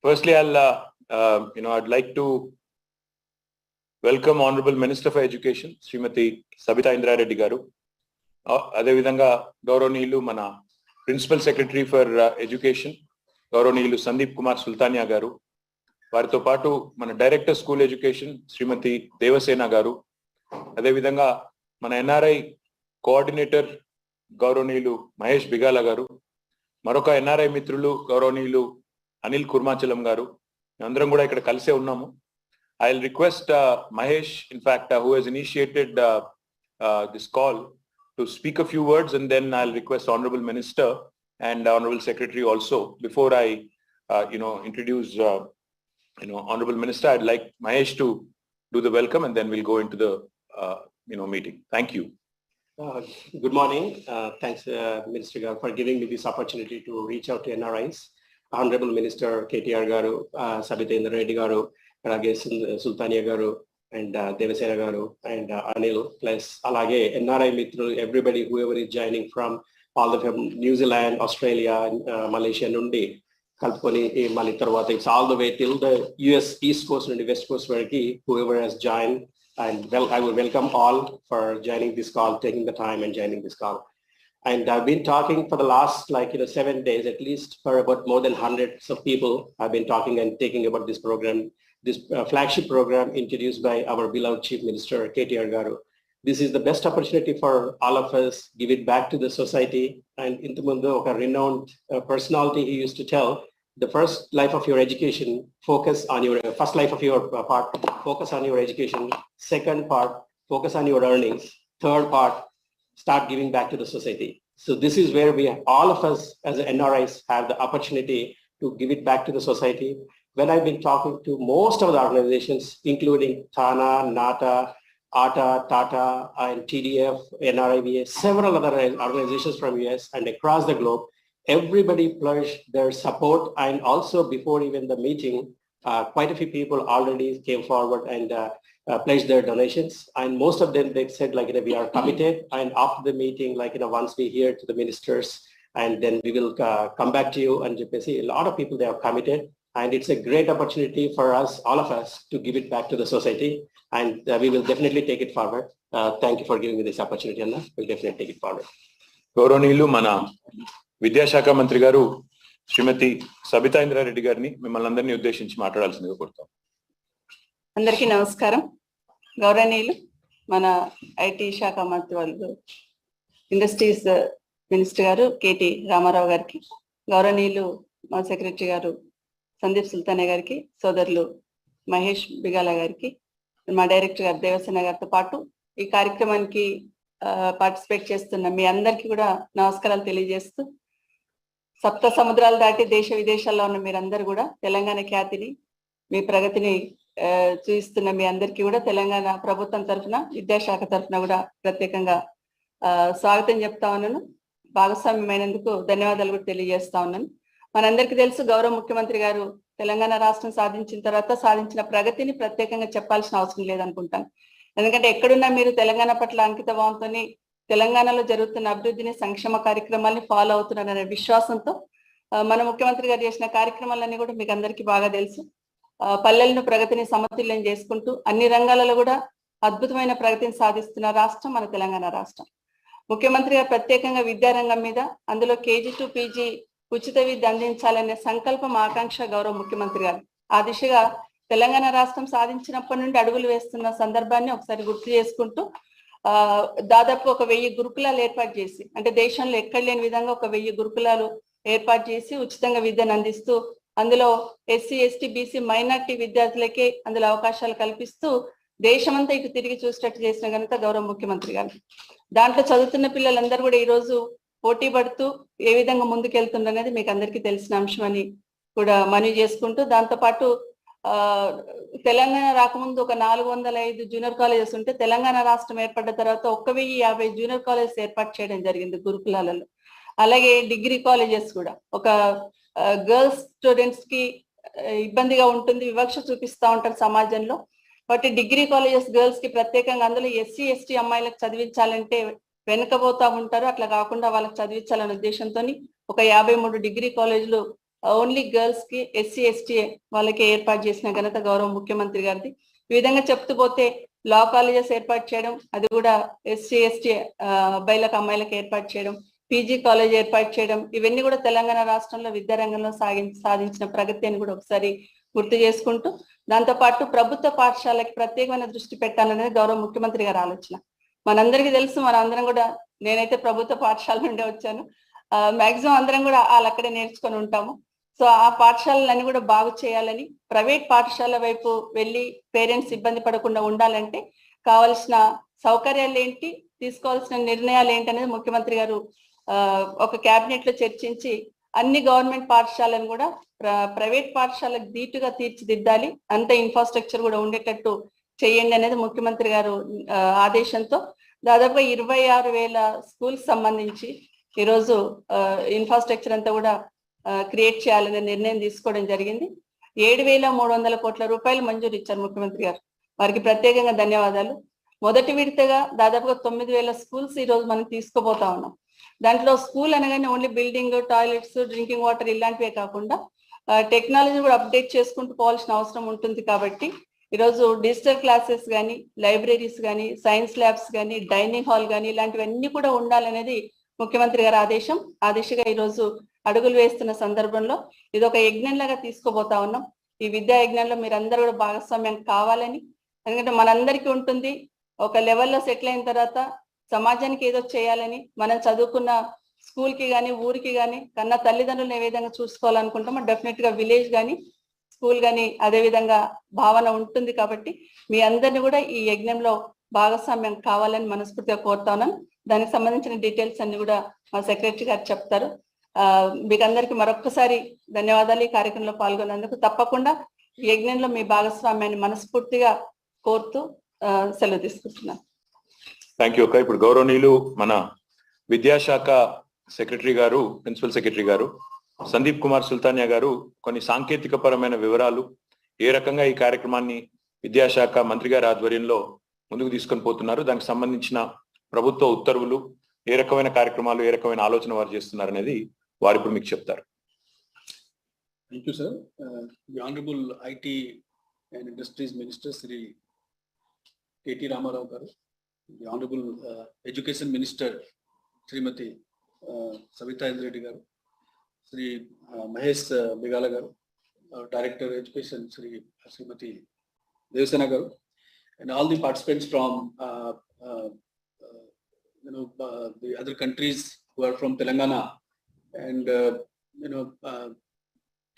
Firstly, I'd like to welcome Honorable Minister for Education, Srimati Sabita Indra Reddy garu. Ade vidhanga Gauranilu mana Principal Secretary for Education, Gauranilu Sandeep Kumar Sultania garu. Varito paatu mana Director School Education, Srimati Devasena garu. Ade vidhanga mana NRI Coordinator, Gauranilu Mahesh Bigala garu. Maroka NRI Mitrulu, Gauranilu Anil Kurmachalam garu. Andram kuda ikkada kalise unnamu. I'll request Mahesh, in fact, who has initiated this call, to speak a few words, and then I'll request Honorable Minister and Honorable Secretary also. Before I, introduce, Honorable Minister, I'd like Mahesh to do the welcome, and then we'll go into the, meeting. Thank you. Good morning. Thanks, Minister Garu, for giving me this opportunity to reach out to NRIs. Honorable Minister KTR Garu, Sabita Indra Reddy Garu, Sultania Garu, and Devasena Garu, and Anil, plus Alage, NRI Mitru, everybody, whoever is joining from all the from New Zealand, Australia, Malaysia, Nundi, Kalponi, Malitarwata, it's all the way till the US East Coast and the West Coast, whoever has joined. And I will welcome all for joining this call, taking the time and joining this call. And I've been talking for the last 7 days, at least for about more than hundreds of people. I've been talking and taking about this program, this flagship program introduced by our beloved Chief Minister, KTR Garu. This is the best opportunity for all of us, give it back to the society. And Intamundo, a renowned personality, he used to tell, the first life of your education, focus on your first life of your part, focus on your education. Second part, focus on your earnings. Third part, start giving back to the society. So this is where all of us as NRIs have the opportunity to give it back to the society. When I've been talking to most of the organizations, including TANA, NATA, ATA, TATA, and TDF, NRIVA, several other organizations from US and across the globe, everybody pledged their support. And also before even the meeting, quite a few people already came forward and pledged their donations. And most of them, they said we are committed. And after the meeting, once we hear to the ministers, and then we will come back to you. And you can see a lot of people, they are committed. And it's a great opportunity for us, all of us, to give it back to the society. And we will definitely take it forward. Thank you for giving me this opportunity, Anna. We'll definitely take it forward. Gauranilu mana Vidyashaka Mantri garu Srimati Sabita Indra Reddy garini మిమ్మల్ని అందరినీ ఉద్దేశించి మాట్లాడాల్సిందిగా కోరుతాం. అందరికీ నమస్కారం. గౌరవనీయులు మన IT శాఖ మంత్రి వాళ్ళు ఇండస్ట్రీస్ మినిస్టర్ గారు కేటీ రామారావు గారికి, గౌరవనీయులు మా సెక్రటరీ గారు సందీప్ సుల్తానే గారికి, సోదరులు మహేష్ బిగాల గారికి, మా డైరెక్టర్ గారు దేవసేన గారితో పాటు ఈ కార్యక్రమానికి పార్టిసిపేట్ చేస్తున్న మీ అందరికీ కూడా నమస్కారాలు తెలియజేస్తూ, సప్త సముద్రాలు దాటి దేశ విదేశాల్లో ఉన్న మీరందరూ కూడా తెలంగాణ ఖ్యాతిని, మీ ప్రగతిని చూపిస్తున్న మీ అందరికీ కూడా తెలంగాణ ప్రభుత్వం తరఫున, విద్యాశాఖ తరఫున కూడా ప్రత్యేకంగా స్వాగతం చెప్తా ఉన్నాను. భాగస్వామ్యమైనందుకు ధన్యవాదాలు కూడా తెలియజేస్తా ఉన్నాను. మనందరికీ తెలుసు, గౌరవ ముఖ్యమంత్రి గారు తెలంగాణ రాష్ట్రం సాధించిన తర్వాత సాధించిన ప్రగతిని ప్రత్యేకంగా చెప్పాల్సిన అవసరం లేదనుకుంటాను. ఎందుకంటే ఎక్కడున్నా మీరు తెలంగాణ పట్ల అంకిత భావంతో తెలంగాణలో జరుగుతున్న అభివృద్ధిని, సంక్షేమ కార్యక్రమాల్ని ఫాలో అవుతున్నారనే విశ్వాసంతో మన ముఖ్యమంత్రి గారు చేసిన కార్యక్రమాలన్నీ కూడా మీకు అందరికీ బాగా తెలుసు. పల్లెలను ప్రగతిని సమతుల్యం చేసుకుంటూ అన్ని రంగాలలో కూడా అద్భుతమైన ప్రగతిని సాధిస్తున్న రాష్ట్రం మన తెలంగాణ రాష్ట్రం. ముఖ్యమంత్రి గారు ప్రత్యేకంగా విద్యారంగం మీద, అందులో KG to PG ఉచిత విద్య అందించాలనే సంకల్పం, ఆకాంక్ష గౌరవ ముఖ్యమంత్రి గారు. ఆ దిశగా తెలంగాణ రాష్ట్రం సాధించినప్పటి నుండి అడుగులు వేస్తున్న సందర్భాన్ని ఒకసారి గుర్తు చేసుకుంటూ, దాదాపు 1000 గురుకులాలు ఏర్పాటు చేసి, అంటే దేశంలో ఎక్కడ లేని విధంగా 1000 గురుకులాలు ఏర్పాటు చేసి ఉచితంగా విద్యను అందిస్తూ, అందులో SC, ST, BC మైనార్టీ విద్యార్థులకే అందులో అవకాశాలు కల్పిస్తూ దేశమంతా ఇటు తిరిగి చూసేటట్టు చేసిన ఘనత గౌరవ ముఖ్యమంత్రి గారు. దాంట్లో చదువుతున్న పిల్లలందరూ కూడా ఈరోజు పోటీ పడుతూ ఏ విధంగా ముందుకెళ్తుండనేది మీకు అందరికీ తెలిసిన అంశం అని కూడా మనవి చేసుకుంటూ, దాంతోపాటు తెలంగాణ రాకముందు 405 జూనియర్ కాలేజెస్ ఉంటే తెలంగాణ రాష్ట్రం ఏర్పడ్డ తర్వాత 1050 జూనియర్ కాలేజెస్ ఏర్పాటు చేయడం జరిగింది గురుకులాలలో. అలాగే డిగ్రీ కాలేజెస్ కూడా, ఒక గర్ల్స్ స్టూడెంట్స్ కి ఇబ్బందిగా ఉంటుంది, వివక్ష చూపిస్తూ ఉంటారు సమాజంలో. బట్ డిగ్రీ కాలేజెస్ గర్ల్స్ కి ప్రత్యేకంగా, అందులో SC, ST అమ్మాయిలకు చదివించాలంటే వెనుకబోతా ఉంటారు, అట్లా కాకుండా వాళ్ళకి చదివించాలనే ఉద్దేశంతో ఒక 53 డిగ్రీ కాలేజీలు ఓన్లీ గర్ల్స్ కి ఎస్సీ ఎస్టీ వాళ్ళకి ఏర్పాటు చేసిన ఘనత గౌరవ ముఖ్యమంత్రి గారిది. ఈ విధంగా చెప్తూ పోతే లా కాలేజెస్ ఏర్పాటు చేయడం, అది కూడా ఎస్సీ ఎస్టీ అబ్బాయిలకు అమ్మాయిలకు ఏర్పాటు చేయడం, పీజీ కాలేజ్ ఏర్పాటు చేయడం, ఇవన్నీ కూడా తెలంగాణ రాష్ట్రంలో విద్యారంగంలో సాధించిన ప్రగతి అని కూడా ఒకసారి గుర్తు చేసుకుంటూ, దాంతో పాటు ప్రభుత్వ పాఠశాలకి ప్రత్యేకమైన దృష్టి పెట్టాలనేది గౌరవ ముఖ్యమంత్రి గారి ఆలోచన. మనందరికీ తెలుసు, మనందరం కూడా, నేనైతే ప్రభుత్వ పాఠశాల నుండి వచ్చాను, మాక్సిమం అందరం కూడా వాళ్ళు అక్కడే నేర్చుకొని ఉంటాము. సో ఆ పాఠశాలలన్నీ కూడా బాగు చేయాలని, ప్రైవేట్ పాఠశాల వైపు వెళ్ళి పేరెంట్స్ ఇబ్బంది పడకుండా ఉండాలంటే కావాల్సిన సౌకర్యాలు ఏంటి, తీసుకోవాల్సిన నిర్ణయాలు ఏంటి అనేది ముఖ్యమంత్రి గారు ఒక కేబినెట్ లో చర్చించి అన్ని గవర్నమెంట్ పాఠశాలను కూడా ప్రైవేట్ పాఠశాలకు ధీటుగా తీర్చిదిద్దాలి, అంత ఇన్ఫ్రాస్ట్రక్చర్ కూడా ఉండేటట్టు చేయండి అనేది ముఖ్యమంత్రి గారు ఆదేశంతో దాదాపుగా 26,000 స్కూల్స్ సంబంధించి ఈరోజు ఇన్ఫ్రాస్ట్రక్చర్ అంతా కూడా క్రియేట్ చేయాలనే నిర్ణయం తీసుకోవడం జరిగింది. 7,300 కోట్ల రూపాయలు మంజూరు ఇచ్చారు ముఖ్యమంత్రి గారు, వారికి ప్రత్యేకంగా ధన్యవాదాలు. మొదటి విడతగా దాదాపుగా 9,000 స్కూల్స్ ఈ రోజు మనం తీసుకుపోతా ఉన్నాం. దాంట్లో స్కూల్ అనగానే only building, toilets, drinking water ఇలాంటివే కాకుండా టెక్నాలజీ కూడా అప్డేట్ చేసుకుంటూ పోవాల్సిన అవసరం ఉంటుంది. కాబట్టి ఈరోజు డిజిటల్ క్లాసెస్ కానీ, లైబ్రరీస్ కానీ, సైన్స్ ల్యాబ్స్ కానీ, డైనింగ్ హాల్ కానీ ఇలాంటివన్నీ కూడా ఉండాలనేది ముఖ్యమంత్రి గారి ఆదేశం. ఆ దిశగా ఈరోజు అడుగులు వేస్తున్న సందర్భంలో ఇది ఒక యజ్ఞంలాగా తీసుకుపోతా ఉన్నాం. ఈ విద్యా యజ్ఞంలో మీరందరూ కూడా భాగస్వామ్యం కావాలని, ఎందుకంటే మనందరికీ ఉంటుంది, ఒక లెవెల్లో సెటిల్ అయిన తర్వాత సమాజానికి ఏదో చేయాలని, మనం చదువుకున్న స్కూల్ కి కానీ, ఊరికి కానీ, కన్నా తల్లిదండ్రులను ఏ విధంగా చూసుకోవాలనుకుంటామో డెఫినెట్ గా విలేజ్ కానీ, స్కూల్ కానీ అదే విధంగా భావన ఉంటుంది. కాబట్టి మీ అందరిని కూడా ఈ యజ్ఞంలో భాగస్వామ్యం కావాలని మనస్ఫూర్తిగా కోరుతా ఉన్నాను. దానికి సంబంధించిన డీటెయిల్స్ అన్ని కూడా మా సెక్రటరీ గారు చెప్తారు. మీకు అందరికి మరొక్కసారి ధన్యవాదాలు ఈ కార్యక్రమంలో పాల్గొన్నందుకు. తప్పకుండా ఈ యజ్ఞంలో మీ భాగస్వామ్యాన్ని మనస్ఫూర్తిగా కోరుతూ సెలవు తీసుకుంటున్నాను. థ్యాంక్ యూ అక్క. ఇప్పుడు గౌరవనీయులు మన విద్యాశాఖ సెక్రటరీ గారు, ప్రిన్సిపల్ సెక్రటరీ గారు సందీప్ కుమార్ సుల్తానియా గారు కొన్ని సాంకేతిక పరమైన వివరాలు, ఏ రకంగా ఈ కార్యక్రమాన్ని విద్యాశాఖ మంత్రి గారి ఆధ్వర్యంలో ముందుకు తీసుకొని పోతున్నారు, దానికి సంబంధించిన ప్రభుత్వ ఉత్తర్వులు, ఏ రకమైన కార్యక్రమాలు, ఏ రకమైన ఆలోచన వారు చేస్తున్నారు అనేది వారు ఇప్పుడు మీకు చెప్తారు. Thank you, sir. The Honorable IT and Industries Minister Sri KT Ramarao garu, the Honorable Education Minister Srimati Sabita Indra Reddy garu, Sri Mahesh Begala garu, Director Education Srimati Devasena garu, and all the participants from the other countries who are from Telangana, and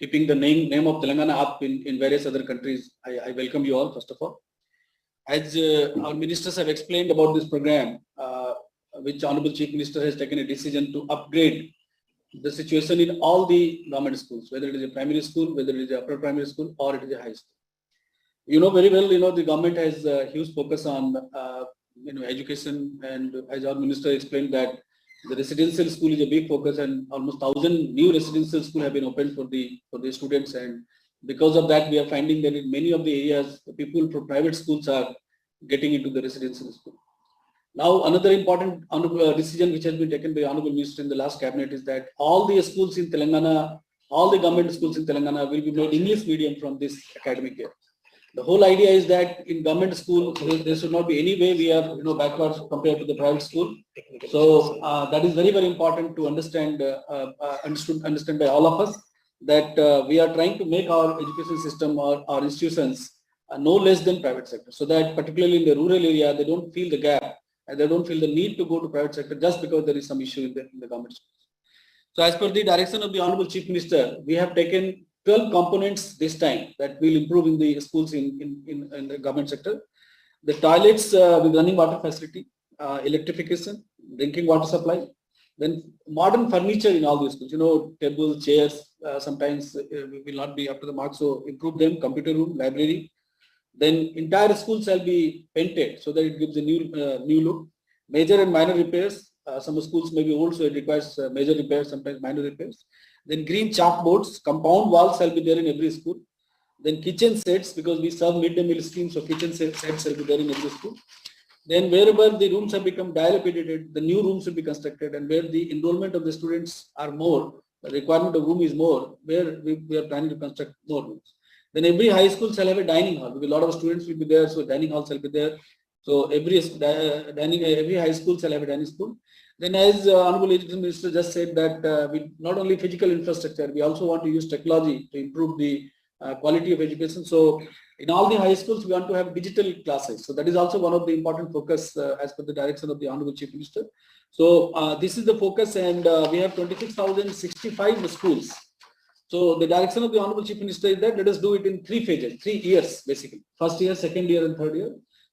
keeping the name of Telangana up in various other countries. I welcome you all, first of all. As our ministers have explained about this program, which Honorable Chief Minister has taken a decision to upgrade the situation in all the government schools, whether it is a primary school, whether it is a upper primary school, or it is a high school. You know very well, the government has a huge focus on education, and as our minister explained that the residential school is a big focus, and almost 1,000 new residential schools have been opened for the students, and because of that we are finding that in many of the areas the people from private schools are getting into the residential school. Now another important decision which has been taken by Honorable Minister in the last cabinet is that all the schools in Telangana, all the government schools in Telangana will be made English medium from this academic year. The whole idea is that in government school there should not be any way we are backwards compared to the private school. So that is very, very important to understand by all of us, that we are trying to make our education system or our institutions no less than private sector, so that particularly in the rural area they don't feel the gap and they don't feel the need to go to private sector just because there is some issue in the government schools. So as per the direction of the Honorable Chief Minister, we have taken 12 components this time that will improve in the schools in the government sector. The toilets with running water facility, electrification, drinking water supply, then modern furniture in all these schools, tables, chairs, sometimes will not be up to the mark, so improve them, computer room, library. Then entire school shall be painted so that it gives a new look. Major and minor repairs, some schools may be old, so it requires major repairs, sometimes minor repairs. Then green chalkboards, compound walls shall be there in every school. Then kitchen sets, because we serve mid-day meal scheme, so kitchen sets shall be there in every school. Then wherever the rooms have become dilapidated, the new rooms will be constructed, and where the enrollment of the students are more, the requirement of room is more, where we are planning to construct more rooms. Then every high school shall have a dining hall, because a lot of students will be there, so dining hall shall be there. So every high school shall have a dining school. Then, as Honorable Education Minister just said, that we not only physical infrastructure, we also want to use technology to improve the quality of education. So in all the high schools, we want to have digital classes. So that is also one of the important focus as per the direction of the Honorable Chief Minister. So this is the focus, and we have 26,065 schools. So the direction of the Honorable Chief Minister is that let us do it in 3 phases, 3 years basically. First year, second year, and third year.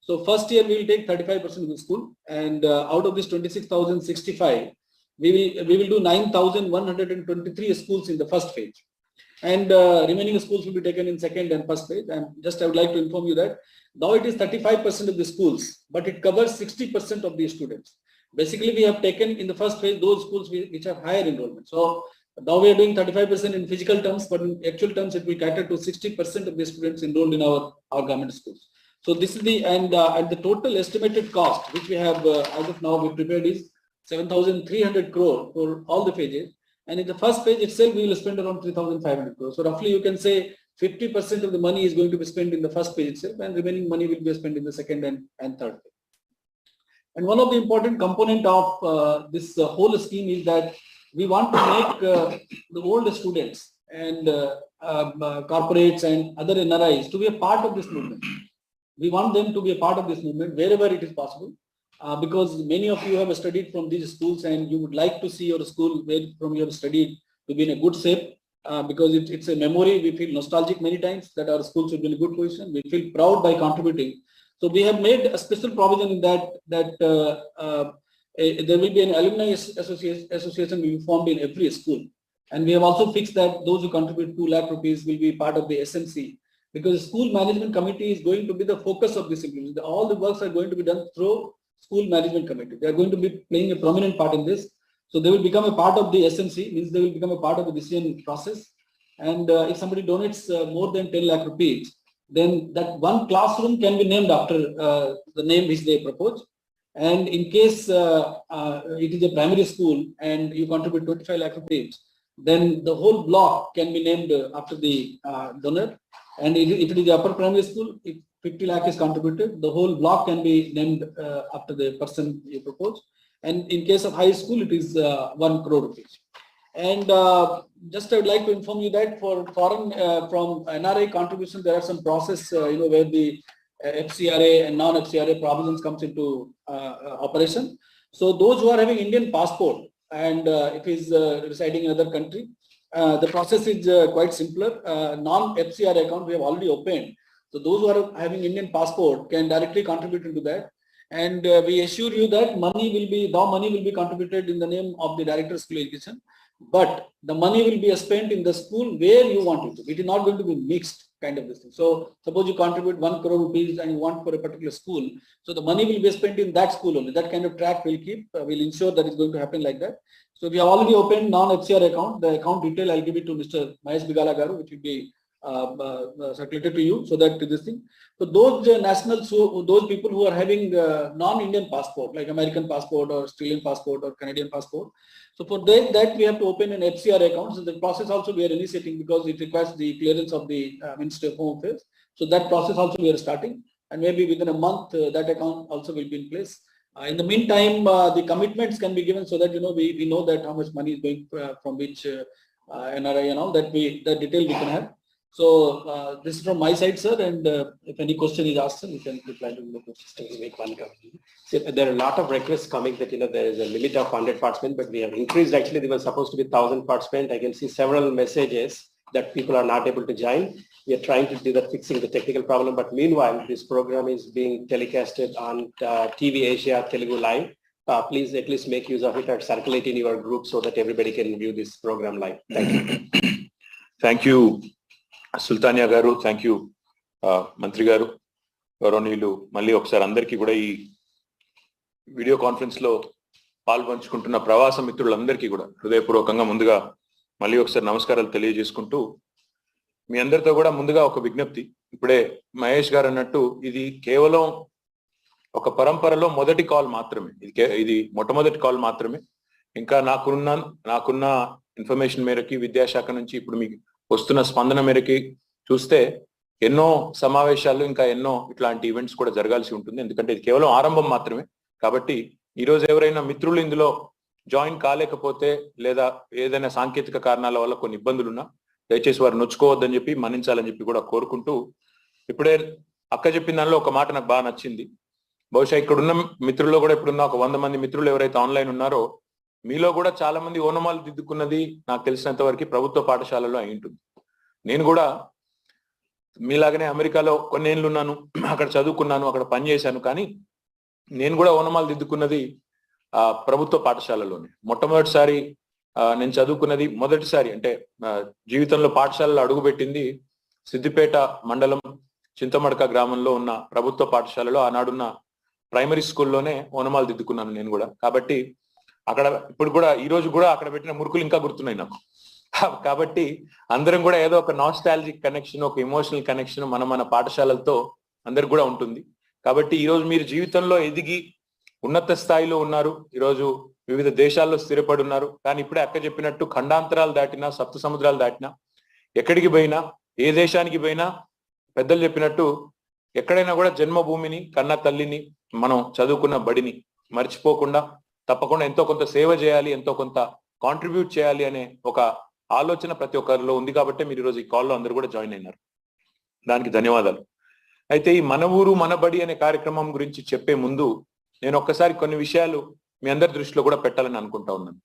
So first year we will take 35% of the school, and out of this 26,065, we will do 9,123 schools in the first phase, and remaining schools will be taken in second and first phase. And just I would like to inform you that now it is 35% of the schools, but it covers 60% of the students. Basically, we have taken in the first phase those schools which have higher enrollment. So now we are doing 35% in physical terms, but in actual terms it will cater to 60% of the students enrolled in our government schools. So this is the, and the total estimated cost which we have as of now we prepared is 7,300 crore for all the phases. And in the first phase itself, we will spend around 3,500 crore. So roughly you can say 50% of the money is going to be spent in the first phase itself, and remaining money will be spent in the second and third phase. And one of the important component of this whole scheme is that we want to make the old students and corporates and other NRIs to be a part of this movement. We want them to be a part of this movement wherever it is possible, because many of you have studied from these schools, and you would like to see your school where from you have studied to be in a good shape, because it's a memory. We feel nostalgic many times that our schools should be in a good position. We feel proud by contributing. So we have made a special provision in that there will be an alumni association will be formed in every school, and we have also fixed that those who contribute 2 lakh rupees will be part of the SMC. Because the school management committee is going to be the focus of this implementation. All the works are going to be done through school management committee. They are going to be playing a prominent part in this. So they will become a part of the SMC, means they will become a part of the decision process. And if somebody donates more than 10 lakh rupees, then that one classroom can be named after the name which they propose. And in case it is a primary school and you contribute 25 lakh rupees, then the whole block can be named after the donor. And if it is the upper primary school, if 50 lakh is contributed, the whole block can be named after the person you propose. And in case of high school, it is 1 crore rupees. And just I would like to inform you that for foreign from NRI contribution, there are some process, where the FCRA and non-FCRA provisions comes into operation. So those who are having Indian passport and if he is residing in another country, the process is quite simpler. Non-FCRA account we have already opened. So those who are having Indian passport can directly contribute into that. And we assure you that money will be contributed in the name of the Director of School Education. But the money will be spent in the school where you want it to. It is not going to be mixed kind of this thing. So suppose you contribute 1 crore rupees and you want for a particular school. So the money will be spent in that school only. That kind of track will keep, will ensure that it's going to happen like that. So we have already opened non-FCR account. The account detail I'll give it to Mr. Mahesh Bigala Garu, which will be circulated to you, so that this thing. So those nationals, those people who are having non-Indian passport, like American passport or Australian passport or Canadian passport. So for that we have to open an FCR account. So the process also we are initiating because it requires the clearance of the Ministry of Home Affairs. So that process also we are starting, and maybe within a month that account also will be in place. In the meantime, the commitments can be given so that we know that how much money is going from which NRI and all that that detail we can have. So this is from my side, sir, and if any question is asked, sir, we can reply to the questions. Make one comment. So there are a lot of requests coming that there is a limit of 100 participants, but we have increased. Actually, there was supposed to be 1,000 participants. I can see several messages that people are not able to join. We are trying to do that, fixing the technical problem. But meanwhile, this program is being telecasted on TV Asia Telugu Live. Please at least make use of it and circulate in your group so that everybody can view this program live. Thank you. Thank you, Sultania Garu. Thank you, Mantri Garu. గౌరవనీయులు మళ్ళీ ఒకసారి అందరికీ కూడా ఈ video conference లో పాల్పంచుకుంటున్న ప్రవాస మిత్రులందరికీ కూడా హృదయపూర్వకంగా ముందుగా మళ్ళీ ఒకసారి నమస్కారాలు తెలియజేసుకుంటూ మీ అందరితో కూడా ముందుగా ఒక విజ్ఞప్తి. ఇప్పుడే మహేష్ గారు అన్నట్టు ఇది కేవలం ఒక పరంపరలో మొదటి కాల్ మాత్రమే. ఇది మొట్టమొదటి కాల్ మాత్రమే. ఇంకా నాకున్న ఇన్ఫర్మేషన్ మేరకి, విద్యాశాఖ నుంచి ఇప్పుడు మీకు వస్తున్న స్పందన మేరకి చూస్తే ఎన్నో సమావేశాలు, ఇంకా ఎన్నో ఇట్లాంటి ఈవెంట్స్ కూడా జరగాల్సి ఉంటుంది. ఎందుకంటే ఇది కేవలం ఆరంభం మాత్రమే. కాబట్టి ఈరోజు ఎవరైనా మిత్రులు ఇందులో జాయిన్ కాలేకపోతే లేదా ఏదైనా సాంకేతిక కారణాల వల్ల కొన్ని ఇబ్బందులు ఉన్నా దయచేసి వారు నొచ్చుకోవద్దని చెప్పి, మన్నించాలని చెప్పి కూడా కోరుకుంటూ, ఇప్పుడే అక్క చెప్పిన దానిలో ఒక మాట నాకు బాగా నచ్చింది. బహుశా ఇక్కడున్న మిత్రుల్లో కూడా ఇప్పుడున్న ఒక 100 మంది మిత్రులు ఎవరైతే ఆన్లైన్ ఉన్నారో మీలో కూడా చాలా మంది ఓనమాలు దిద్దుకున్నది నాకు తెలిసినంత వరకు ప్రభుత్వ పాఠశాలలో అయి ఉంటుంది. నేను కూడా మీలాగనే అమెరికాలో కొన్నేళ్ళు ఉన్నాను, అక్కడ చదువుకున్నాను, అక్కడ పనిచేశాను. కానీ నేను కూడా ఓనమాలు దిద్దుకున్నది ప్రభుత్వ పాఠశాలలోనే. మొట్టమొదటిసారి నేను చదువుకున్నది, మొదటిసారి అంటే జీవితంలో పాఠశాలలో అడుగుపెట్టింది సిద్దిపేట మండలం చింతమడక గ్రామంలో ఉన్న ప్రభుత్వ పాఠశాలలో, ఆనాడున్న ప్రైమరీ స్కూల్లోనే ఓనమాలు దిద్దుకున్నాను నేను కూడా. కాబట్టి అక్కడ ఇప్పుడు కూడా ఈ రోజు కూడా అక్కడ పెట్టిన మురుకులు ఇంకా గుర్తున్నాయి నాకు. కాబట్టి అందరం కూడా ఏదో ఒక నాస్టాలజిక్ కనెక్షన్, ఒక ఎమోషనల్ కనెక్షన్ మన పాఠశాలలతో అందరికి కూడా ఉంటుంది. కాబట్టి ఈరోజు మీరు జీవితంలో ఎదిగి ఉన్నత స్థాయిలో ఉన్నారు, ఈరోజు వివిధ దేశాల్లో స్థిరపడి ఉన్నారు. కానీ ఇప్పుడే అక్క చెప్పినట్టు ఖండాంతరాలు దాటినా, సప్త సముద్రాలు దాటినా, ఎక్కడికి పోయినా, ఏ దేశానికి పోయినా పెద్దలు చెప్పినట్టు ఎక్కడైనా కూడా జన్మభూమిని, కన్న తల్లిని, మనం చదువుకున్న బడిని మర్చిపోకుండా తప్పకుండా ఎంతో కొంత సేవ చేయాలి, ఎంతో కొంత కాంట్రిబ్యూట్ చేయాలి అనే ఒక ఆలోచన ప్రతి ఒక్కరిలో ఉంది. కాబట్టి మీరు ఈరోజు ఈ కాల్లో అందరూ కూడా జాయిన్ అయినారు, దానికి ధన్యవాదాలు. అయితే ఈ మన ఊరు మన బడి అనే కార్యక్రమం గురించి చెప్పే ముందు నేను ఒక్కసారి కొన్ని విషయాలు మీ అందరి దృష్టిలో కూడా పెట్టాలని అనుకుంటా ఉన్నాను.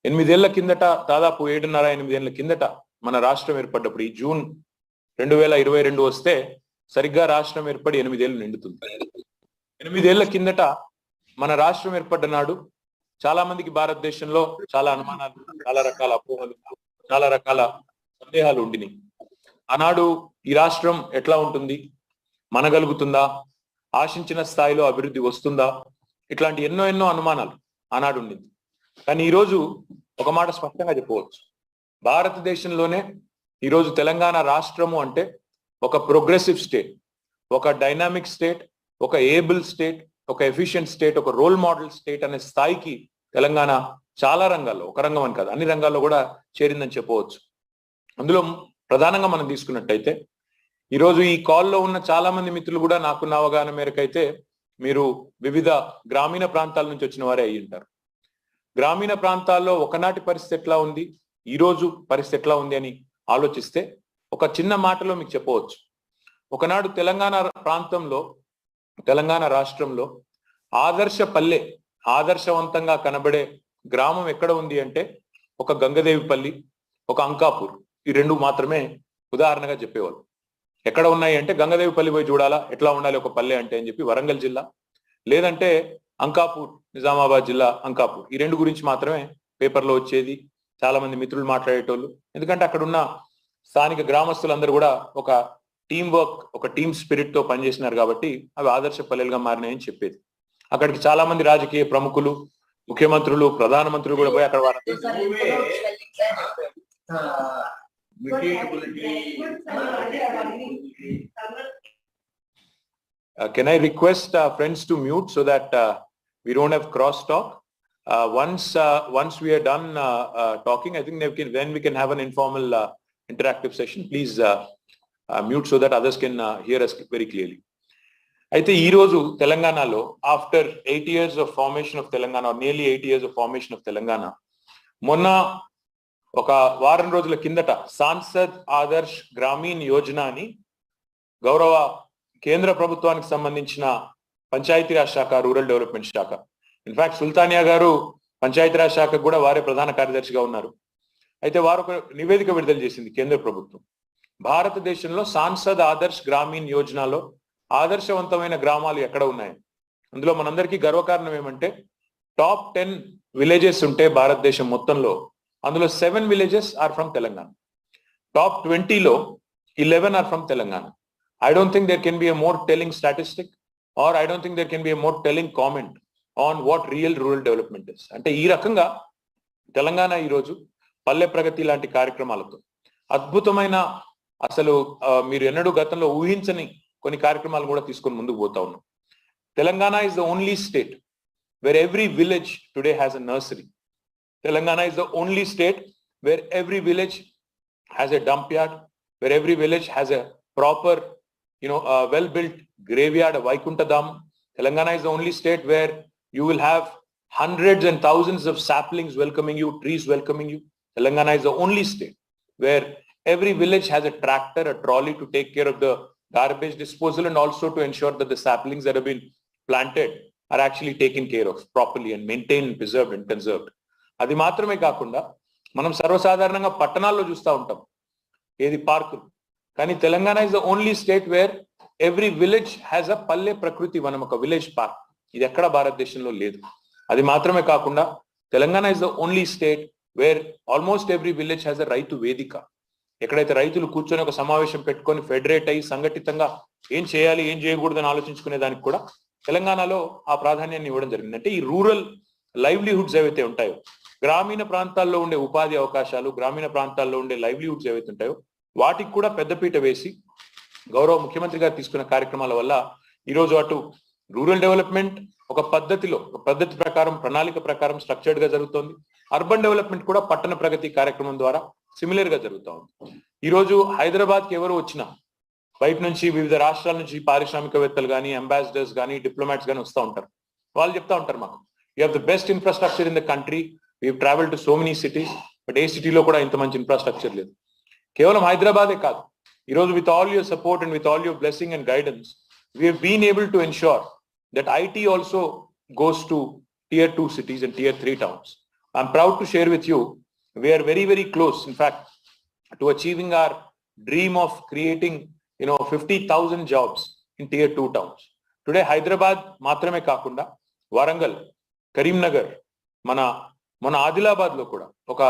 8 ఏళ్ల కిందట, దాదాపు 7.5-8 ఏళ్ల కిందట మన రాష్ట్రం ఏర్పడ్డప్పుడు, ఈ జూన్ 2022 వస్తే సరిగ్గా రాష్ట్రం ఏర్పడి 8 ఏళ్ళు నిండుతుంది. 8 ఏళ్ల కిందట మన రాష్ట్రం ఏర్పడ్డ నాడు చాలా మందికి భారతదేశంలో చాలా అనుమానాలు, చాలా రకాల అపోహలు, చాలా రకాల సందేహాలు ఉండినాయి. ఆనాడు ఈ రాష్ట్రం ఎట్లా ఉంటుంది, మనగలుగుతుందా, ఆశించిన స్థాయిలో అభివృద్ధి వస్తుందా, ఇట్లాంటి ఎన్నో అనుమానాలు ఆనాడు ఉండింది. కానీ ఈరోజు ఒక మాట స్పష్టంగా చెప్పవచ్చు, భారతదేశంలోనే ఈరోజు తెలంగాణ రాష్ట్రము అంటే ఒక ప్రోగ్రెసివ్ స్టేట్, ఒక డైనామిక్ స్టేట్, ఒక ఏబుల్ స్టేట్, ఒక ఎఫిషియెంట్ స్టేట్, ఒక రోల్ మోడల్ స్టేట్ అనే స్థాయికి తెలంగాణ చాలా రంగాల్లో, ఒక రంగం అని కాదు అన్ని రంగాల్లో కూడా చేరిందని చెప్పవచ్చు. అందులో ప్రధానంగా మనం తీసుకున్నట్టయితే ఈరోజు ఈ కాల్లో ఉన్న చాలా మంది మిత్రులు కూడా నాకున్న అవగాహన మేరకైతే మీరు వివిధ గ్రామీణ ప్రాంతాల నుంచి వచ్చిన వారే అయ్యి ఉంటారు. గ్రామీణ ప్రాంతాల్లో ఒకనాటి పరిస్థితి ఎట్లా ఉంది, ఈ రోజు పరిస్థితి ఎట్లా ఉంది అని ఆలోచిస్తే ఒక చిన్న మాటలో మీకు చెప్పవచ్చు. ఒకనాడు తెలంగాణ ప్రాంతంలో, తెలంగాణ రాష్ట్రంలో ఆదర్శ పల్లె, ఆదర్శవంతంగా కనబడే గ్రామం ఎక్కడ ఉంది అంటే ఒక గంగదేవిపల్లి, ఒక అంకాపూర్, ఈ రెండు మాత్రమే ఉదాహరణగా చెప్పేవాళ్ళు. ఎక్కడ ఉన్నాయి అంటే గంగదేవిపల్లి పోయి చూడాలా ఎట్లా ఉండాలి ఒక పల్లె అంటే అని చెప్పి వరంగల్ జిల్లా, లేదంటే అంకాపూర్, నిజామాబాద్ జిల్లా అంకాపూర్, ఈ రెండు గురించి మాత్రమే పేపర్లో వచ్చేది. చాలా మంది మిత్రులు మాట్లాడేటోళ్ళు, ఎందుకంటే అక్కడ ఉన్న స్థానిక గ్రామస్తులందరూ కూడా ఒక టీం వర్క్, ఒక టీమ్ స్పిరిట్ తో పనిచేసినారు కాబట్టి అవి ఆదర్శ పల్లెలుగా మారినాయని చెప్పేది. అక్కడికి చాలా మంది రాజకీయ ప్రముఖులు, ముఖ్యమంత్రులు, ప్రధానమంత్రులు కూడా పోయి అక్కడ can I request friends to mute so that we don't have cross talk? Once we are done talking, I think then we can have an informal interactive session. Please mute so that others can hear us very clearly. అయితే ఈ రోజు తెలంగాణలో after 8 years of formation of Telangana, or nearly 8 years of formation of Telangana, మొన్న ఒక వారం రోజుల కిందట సాంసద్ ఆదర్శ్ గ్రామీణ్ యోజన అని గౌరవ కేంద్ర ప్రభుత్వానికి సంబంధించిన పంచాయతీరాజ్ శాఖ, రూరల్ డెవలప్మెంట్ శాఖ, ఇన్ఫాక్ట్ సుల్తానియా గారు పంచాయతీరాజ్ శాఖకు కూడా వారే ప్రధాన కార్యదర్శిగా ఉన్నారు. అయితే వారు ఒక నివేదిక విడుదల చేసింది కేంద్ర ప్రభుత్వం. భారతదేశంలో సాంసద్ ఆదర్శ్ గ్రామీణ్ యోజనలో ఆదర్శవంతమైన గ్రామాలు ఎక్కడ ఉన్నాయి, అందులో మనందరికీ గర్వకారణం ఏమంటే టాప్ 10 విలేజెస్ ఉంటే భారతదేశం మొత్తంలో అందులో 7 villages are from Telangana. Top 20లో 11 are from Telangana. I don't think there can be a more telling statistic, or I don't think there can be a more telling comment on what real rural development is. అంటే ఈ రకంగా తెలంగాణ ఈరోజు పల్లె ప్రగతి లాంటి కార్యక్రమాలతో అద్భుతమైన, అసలు మీరు ఎన్నడూ గతంలో ఊహించని కొన్ని కార్యక్రమాలు కూడా తీసుకొని ముందుకు పోతా ఉన్నాం. Telangana is the only state where every village today has a nursery. Telangana is the only state where every village has a dump yard, where every village has a proper, well-built graveyard, a Vaikunta Dham. Telangana is the only state where you will have hundreds and thousands of saplings welcoming you, trees welcoming you. Telangana is the only state where every village has a tractor, a trolley to take care of the garbage disposal and also to ensure that the saplings that have been planted are actually taken care of properly and maintained, preserved and conserved. అది మాత్రమే కాకుండా మనం సర్వసాధారణంగా పట్టణాల్లో చూస్తూ ఉంటాం ఏది పార్కులు, కానీ Telangana is the only state where every village has a పల్లె ప్రకృతి వనం, ఒక విలేజ్ పార్క్. ఇది ఎక్కడ భారతదేశంలో లేదు. అది మాత్రమే కాకుండా Telangana is the only state where almost every village has a రైతు వేదిక. ఎక్కడైతే రైతులు కూర్చొని ఒక సమావేశం పెట్టుకొని ఫెడరేట్ అయ్యి సంఘటితంగా ఏం చేయాలి ఏం చేయకూడదని ఆలోచించుకునే దానికి కూడా తెలంగాణలో ఆ ప్రాధాన్యాన్ని ఇవ్వడం జరిగింది. అంటే ఈ రూరల్ లైవ్లీహుడ్స్ ఏవైతే ఉంటాయో, గ్రామీణ ప్రాంతాల్లో ఉండే ఉపాధి అవకాశాలు, గ్రామీణ ప్రాంతాల్లో ఉండే లైవ్లీహుడ్స్ ఏవైతే ఉంటాయో వాటికి కూడా పెద్దపీట వేసి గౌరవ ముఖ్యమంత్రి గారు తీసుకున్న కార్యక్రమాల వల్ల ఈరోజు అటు రూరల్ డెవలప్మెంట్ ఒక పద్ధతి ప్రకారం, ప్రణాళిక ప్రకారం స్ట్రక్చర్డ్ గా జరుగుతోంది. అర్బన్ డెవలప్మెంట్ కూడా పట్టణ ప్రగతి కార్యక్రమం ద్వారా సిమిలర్ గా జరుగుతూ ఉంది. ఈరోజు హైదరాబాద్ కి ఎవరు వచ్చినా బయట నుంచి, వివిధ రాష్ట్రాల నుంచి పారిశ్రామికవేత్తలు కానీ, అంబాసిడర్స్ కానీ, డిప్లొమాట్స్ కానీ వస్తూ ఉంటారు. వాళ్ళు చెప్తా ఉంటారు మాకు, you have the best infrastructure in the country, we travel to so many cities, but ఏ సిటీలో కూడా ఇంత మంచి ఇన్ఫ్రాస్ట్రక్చర్ లేదు. కేవలం హైదరాబాదే కాదు, ఈరోజు with all your support and with all your blessing and guidance we have been able to ensure that IT also goes to tier 2 cities and tier 3 towns. I'm proud to share with you, we are very, very close, in fact, to achieving our dream of creating, 50,000 jobs in tier 2 towns. Today, Hyderabad, మాత్రమే కాకుండా వరంగల్, కరీంనగర్, మన ఆదిలాబాద్ లో కూడా ఒక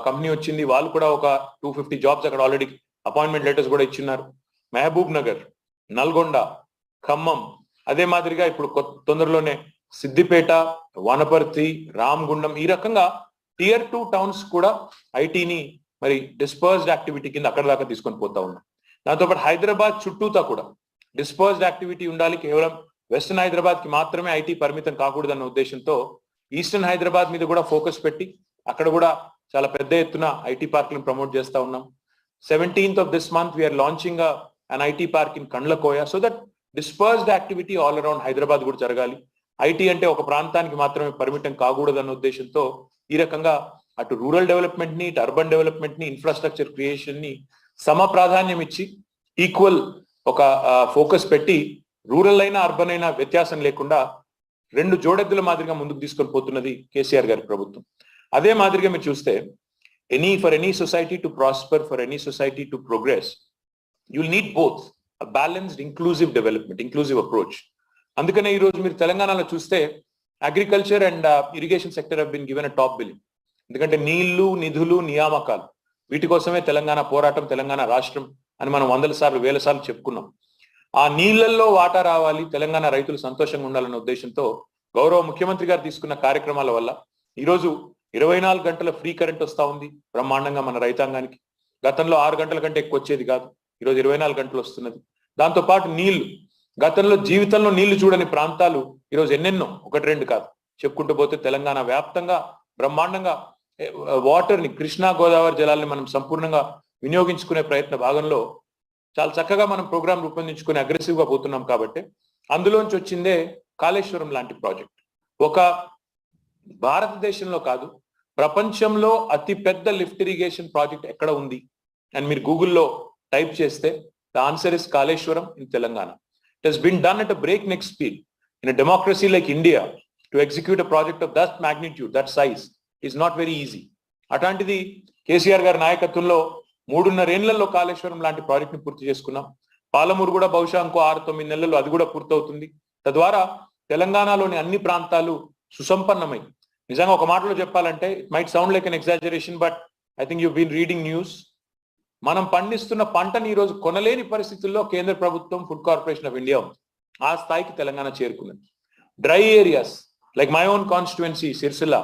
company వచ్చింది. వాళ్ళు కూడా ఒక 250 జాబ్స్ అక్కడ ఆల్రెడీ అపాయింట్మెంట్ లెటర్స్ కూడా ఇచ్చిన్నారు. మహబూబ్ నగర్, నల్గొండ, ఖమ్మం, అదే మాదిరిగా ఇప్పుడు తొందరలోనే సిద్దిపేట, వనపర్తి, రామగుండం, ఈ రకంగా టియర్ 2 టౌన్స్ కూడా ఐటీని మరి డిస్పర్స్డ్ యాక్టివిటీ కింద అక్కడ దాకా తీసుకొని పోతా ఉన్నాం. దాంతోపాటు హైదరాబాద్ చుట్టూతా కూడా డిస్పర్స్డ్ యాక్టివిటీ ఉండాలి. కేవలం వెస్టర్న్ హైదరాబాద్ కి మాత్రమే ఐటీ పరిమితం కాకూడదన్న ఉద్దేశంతో ఈస్టర్న్ హైదరాబాద్ మీద కూడా ఫోకస్ పెట్టి అక్కడ కూడా చాలా పెద్ద ఎత్తున ఐటీ పార్కులను ప్రమోట్ చేస్తా ఉన్నాం. 17th of this month we are launching an IT park in Kandlakoya so that dispersed activity all around Hyderabad కూడా జరగాలి. ఐటీ అంటే ఒక ప్రాంతానికి మాత్రమే పరిమితం కాకూడదన్న ఉద్దేశంతో ఈ రకంగా అటు రూరల్ డెవలప్మెంట్ ని, ఇటు అర్బన్ డెవలప్మెంట్ ని, ఇన్ఫ్రాస్ట్రక్చర్ క్రియేషన్ ని సమ ప్రాధాన్యం ఇచ్చి ఈక్వల్ ఒక ఫోకస్ పెట్టి రూరల్ అయినా అర్బన్ అయినా వ్యత్యాసం లేకుండా రెండు జోడెద్దుల మాదిరిగా ముందుకు తీసుకొని పోతున్నది కేసీఆర్ గారి ప్రభుత్వం. అదే మాదిరిగా మీరు చూస్తే for any society to prosper, for any society to progress, you'll need both a balanced inclusive development, inclusive approach. అందుకనే ఈ రోజు మీరు తెలంగాణలో చూస్తే agriculture and irrigation sector have been given a top billing. ఎందుకంటే నీళ్లు, నిధులు, నియామకాలు వీటి కోసమే తెలంగాణ పోరాటం, తెలంగాణ రాష్ట్రం అని మనం 100 సార్లు 1000 సార్లు చెప్పుకున్నాం. ఆ నీళ్లలో వాటా రావాలి, తెలంగాణ రైతులు సంతోషంగా ఉండాలన్న ఉద్దేశంతో గౌరవ ముఖ్యమంత్రి గారు తీసుకున్న కార్యక్రమాల వల్ల ఈరోజు 24 గంటల ఫ్రీ కరెంట్ వస్తా ఉంది బ్రహ్మాండంగా మన రైతాంగానికి. గతంలో 6 గంటల కంటే ఎక్కువ వచ్చేది కాదు, ఈరోజు 24 గంటలు వస్తున్నది. దాంతో పాటు నీళ్లు, గతంలో జీవితంలో నీళ్లు చూడని ప్రాంతాలు ఈరోజు ఎన్నెన్నో, 1-2 కాదు చెప్పుకుంటూ పోతే తెలంగాణ వ్యాప్తంగా బ్రహ్మాండంగా వాటర్ని, కృష్ణా గోదావరి జలాల్ని మనం సంపూర్ణంగా వినియోగించుకునే ప్రయత్న భాగంలో చాలా చక్కగా మనం ప్రోగ్రాం రూపొందించుకుని అగ్రెసివ్ గా పోతున్నాం. కాబట్టి అందులోంచి వచ్చిందే కాళేశ్వరం లాంటి ప్రాజెక్ట్. ఒక భారతదేశంలో కాదు, ప్రపంచంలో అతి పెద్ద లిఫ్ట్ ఇరిగేషన్ ప్రాజెక్ట్ ఎక్కడ ఉంది అని మీరు గూగుల్లో టైప్ చేస్తే the answer is Kaleshwaram in Telangana. It has been done at a breakneck speed. In a democracy like India, to execute a project of that magnitude, that size, is not very easy. అట్లాంటిది కేసీఆర్ గారి నాయకత్వంలో 3.5 ఏళ్లలో కాళేశ్వరం లాంటి project ని పూర్తి చేసుకున్నాం. పాలమూరు కూడా బహుశా ఇంకో 6-9 నెలల్లో అది కూడా పూర్తవుతుంది. తద్వారా తెలంగాణలోని అన్ని ప్రాంతాలు సుసంపన్నమై, నిజంగా ఒక మాటలో చెప్పాలంటే it might sound like an exaggeration, but I think you been reading news. మనం పండిస్తున్న పంటని ఈ రోజు కొనలేని పరిస్థితుల్లో కేంద్ర ప్రభుత్వం, ఫుడ్ కార్పొరేషన్ ఆఫ్ ఇండియా ఉంది. ఆ స్థాయికి తెలంగాణ చేరుకున్నది. Dry areas like my own constituency Sircilla,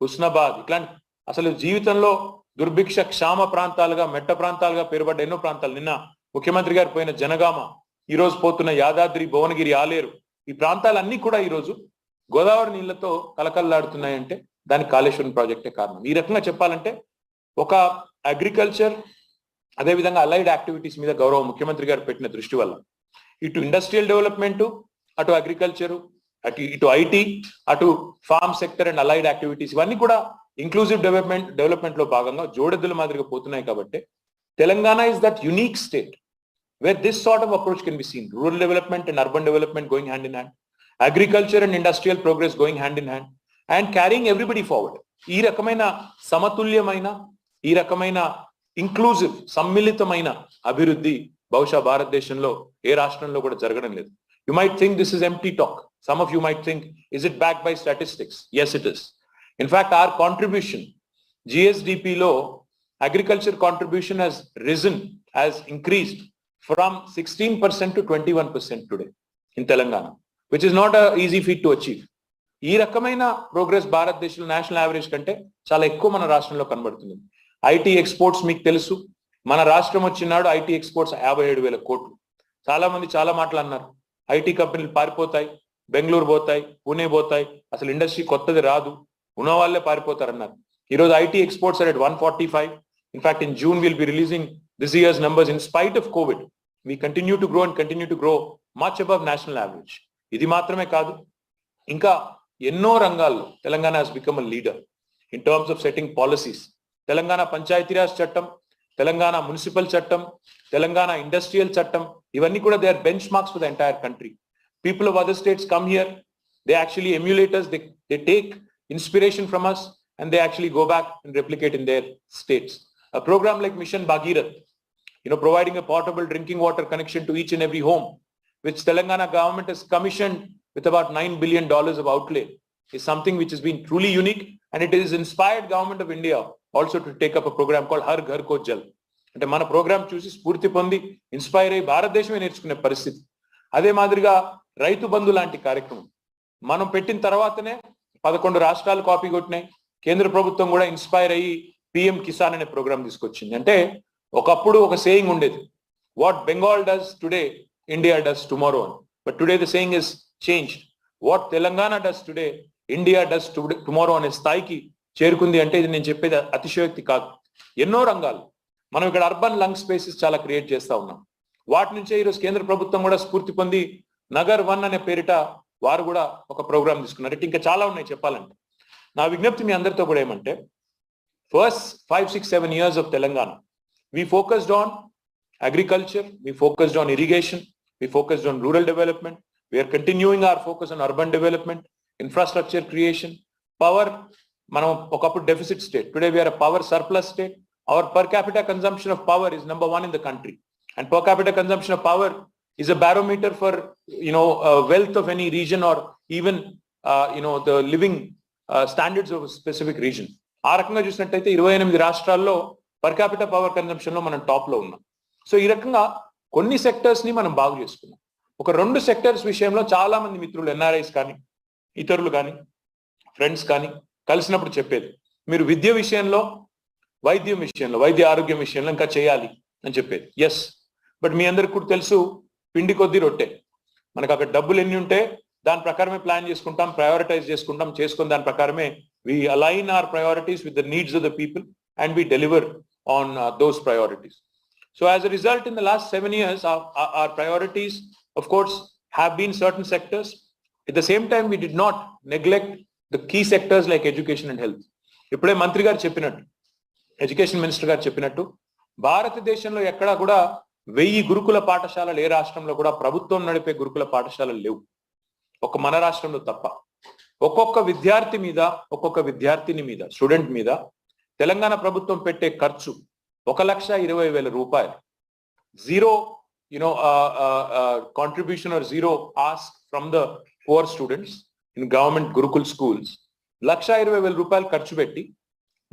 Husnabad, ఇట్లాంటి అసలు జీవితంలో దుర్భిక్ష క్షామ ప్రాంతాలుగా, మెట్ట ప్రాంతాలుగా పేరుపడ్డ ఎన్నో ప్రాంతాలు, నిన్న ముఖ్యమంత్రి గారు పోయిన జనగామ, ఈ రోజు పోతున్న యాదాద్రి, భువనగిరి, ఆలేరు, ఈ ప్రాంతాలన్నీ కూడా ఈ రోజు గోదావరి నీళ్లతో కలకల్లాడుతున్నాయంటే దానికి కాళేశ్వరం ప్రాజెక్టే కారణం. ఈ రకంగా చెప్పాలంటే ఒక అగ్రికల్చర్ అదేవిధంగా అలైడ్ యాక్టివిటీస్ మీద గౌరవ ముఖ్యమంత్రి గారు పెట్టిన దృష్టి వల్ల ఇటు ఇండస్ట్రియల్ డెవలప్మెంట్, అటు అగ్రికల్చరు, ఇటు ఐటీ, అటు farm sector and allied activities ఇవన్నీ కూడా ఇంక్లూజివ్ డెవలప్మెంట్ లో భాగంగా జోడెద్దుల మాదిరిగా పోతున్నాయి. కాబట్టి Telangana is that unique state where this sort of approach can be seen. Rural development and urban development going hand in hand, agriculture and industrial progress going hand in hand, and carrying everybody forward. ఈ రకమైన సమతుల్యమైన, ఈ రకమైన inclusive సమ్మిళితమైన అభివృద్ధి బహుశా భారతదేశంలో ఏ రాష్ట్రంలో కూడా జరగడం లేదు. You might think this is empty talk. Some of you might think, is it backed by statistics? Yes, it is. In fact, our contribution, GSDP లో agriculture contribution has risen, has increased from 16% to 21% today in Telangana, which is not an easy feat to achieve. ఈ రకమైన progress భారతదేశంలో national average కంటే చాలా ఎక్కువ మన రాష్ట్రంలో కనబడుతుంది. ఐటీ ఎక్స్పోర్ట్స్ మీకు తెలుసు, మన రాష్ట్రం వచ్చినాడు ఐటీ ఎక్స్పోర్ట్స్ 57,000 కోట్లు. చాలా మంది చాలా మాటలు అన్నారు, ఐటీ కంపెనీలు పారిపోతాయి, బెంగళూరు పోతాయి, పూణే పోతాయి, అసలు ఇండస్ట్రీ కొత్తది రాదు, ఉన్న వాళ్ళే పారిపోతారన్నారు. ఈరోజు IT exports are at 145. In fact, in June we'll be releasing this year's numbers. In spite of COVID, we continue to grow and continue to grow much above national average. ఇది మాత్రమే కాదు, ఇంకా ఎన్నో రంగాల్లో Telangana has become a leader in terms of setting policies. Telangana Panchayati Raj చట్టం, Telangana municipal చట్టం, Telangana industrial చట్టం, ఇవన్నీ కూడా they are benchmarks for the entire country. People of other states come here, they actually emulate us, they take inspiration from us, and they actually go back and replicate in their states. A program like Mission Bhagirath, providing a portable drinking water connection to each and every home, which Telangana government has commissioned with about $9 billion of outlay, is something which has been truly unique, and it is inspired government of India also to take up a program called Har Ghar Ko Jal. అంటే మన programme చూసి స్ఫూర్తి పొంది inspire అయ్యి భారతదేశమే నేర్చుకునే పరిస్థితి. అదే మాదిరిగా రైతు బంధు లాంటి కార్యక్రమం మనం పెట్టిన తర్వాతనే 11 రాష్ట్రాలు కాపీ కొట్టినాయి. కేంద్ర ప్రభుత్వం కూడా ఇన్స్పైర్ అయ్యి పిఎం కిసాన్ అనే ప్రోగ్రామ్ తీసుకొచ్చింది. అంటే ఒకప్పుడు ఒక సేయింగ్ ఉండేది, what Bengal does today India does tomorrow అని. But today the saying is changed. What Telangana does today India does tomorrow అనే స్థాయికి చేరుకుంది. అంటే ఇది నేను చెప్పేది అతిశయోక్తి కాదు. ఎన్నో రంగాలు మనం ఇక్కడ అర్బన్ లంగ్ స్పేసెస్ చాలా క్రియేట్ చేస్తా ఉన్నాం. వాటి నుంచే ఈరోజు కేంద్ర ప్రభుత్వం కూడా స్ఫూర్తి పొంది నగర్ 1 అనే పేరిట వారు కూడా ఒక ప్రోగ్రామ్ తీసుకున్నారు. ఇంకా చాలా ఉన్నాయి చెప్పాలంటే. నా విజ్ఞప్తి మీ అందరితో కూడా ఏమంటే, first 5, 6, 7 years of Telangana, we focused on agriculture, we focused on irrigation, we focused on rural development, we are continuing our focus on urban development, infrastructure creation, power. మనం ఒకప్పుడు deficit state, today we are a power surplus state. Our per capita consumption of power is number 1 in the country, and per capita consumption of power is a barometer for wealth of any region, or even the living standards of a specific region. ఆ రకంగా చూసినట్టయితే 28 రాష్ట్రాల్లో per capital power consumption లో మనం top లో ఉన్నాం. So ఈ రకంగా కొన్ని సెక్టర్స్ ని మనం బాగు చేసుకున్నాం. ఒక 2 సెక్టర్స్ విషయంలో చాలా మంది మిత్రులు, ఎన్ఆర్ఐస్ కానీ ఇతరులు కానీ ఫ్రెండ్స్ కానీ కలిసినప్పుడు చెప్పేది, మీరు విద్య విషయంలో, వైద్యం విషయంలో, వైద్య ఆరోగ్యం విషయంలో ఇంకా చేయాలి అని చెప్పేది. ఎస్, బట్ మీ అందరికి కూడా తెలుసు, పిండి కొద్ది రొట్టె. మనకు అక్కడ డబ్బులు ఎన్ని ఉంటే దాని ప్రకారమే ప్లాన్ చేసుకుంటాం, ప్రయారిటైజ్ చేసుకుంటాం, చేసుకుని దాని ప్రకారమే we align our priorities with the needs of the people and we deliver on those priorities. So as a result, in the last 7 years, our priorities, of course, have been certain sectors. At the same time, we did not neglect the key sectors like education and health. ఇప్పుడే మంత్రి గారు చెప్పినట్టు, education minister గారు చెప్పినట్టు, భారతదేశంలో ఎక్కడా కూడా 1000 గురుకుల పాఠశాలలు ఏ రాష్ట్రంలో కూడా ప్రభుత్వం నడిపే గురుకుల పాఠశాలలు లేవు, ఒక మన రాష్ట్రంలో తప్ప. ఒక్కొక్క విద్యార్థి మీద, ఒక్కొక్క విద్యార్థిని మీద, స్టూడెంట్ మీద తెలంగాణ ప్రభుత్వం పెట్టే ఖర్చు 1,20,000 రూపాయలు. Zero contribution or zero ask from the poor students in government gurukul schools. 1,20,000 రూపాయలు ఖర్చు పెట్టి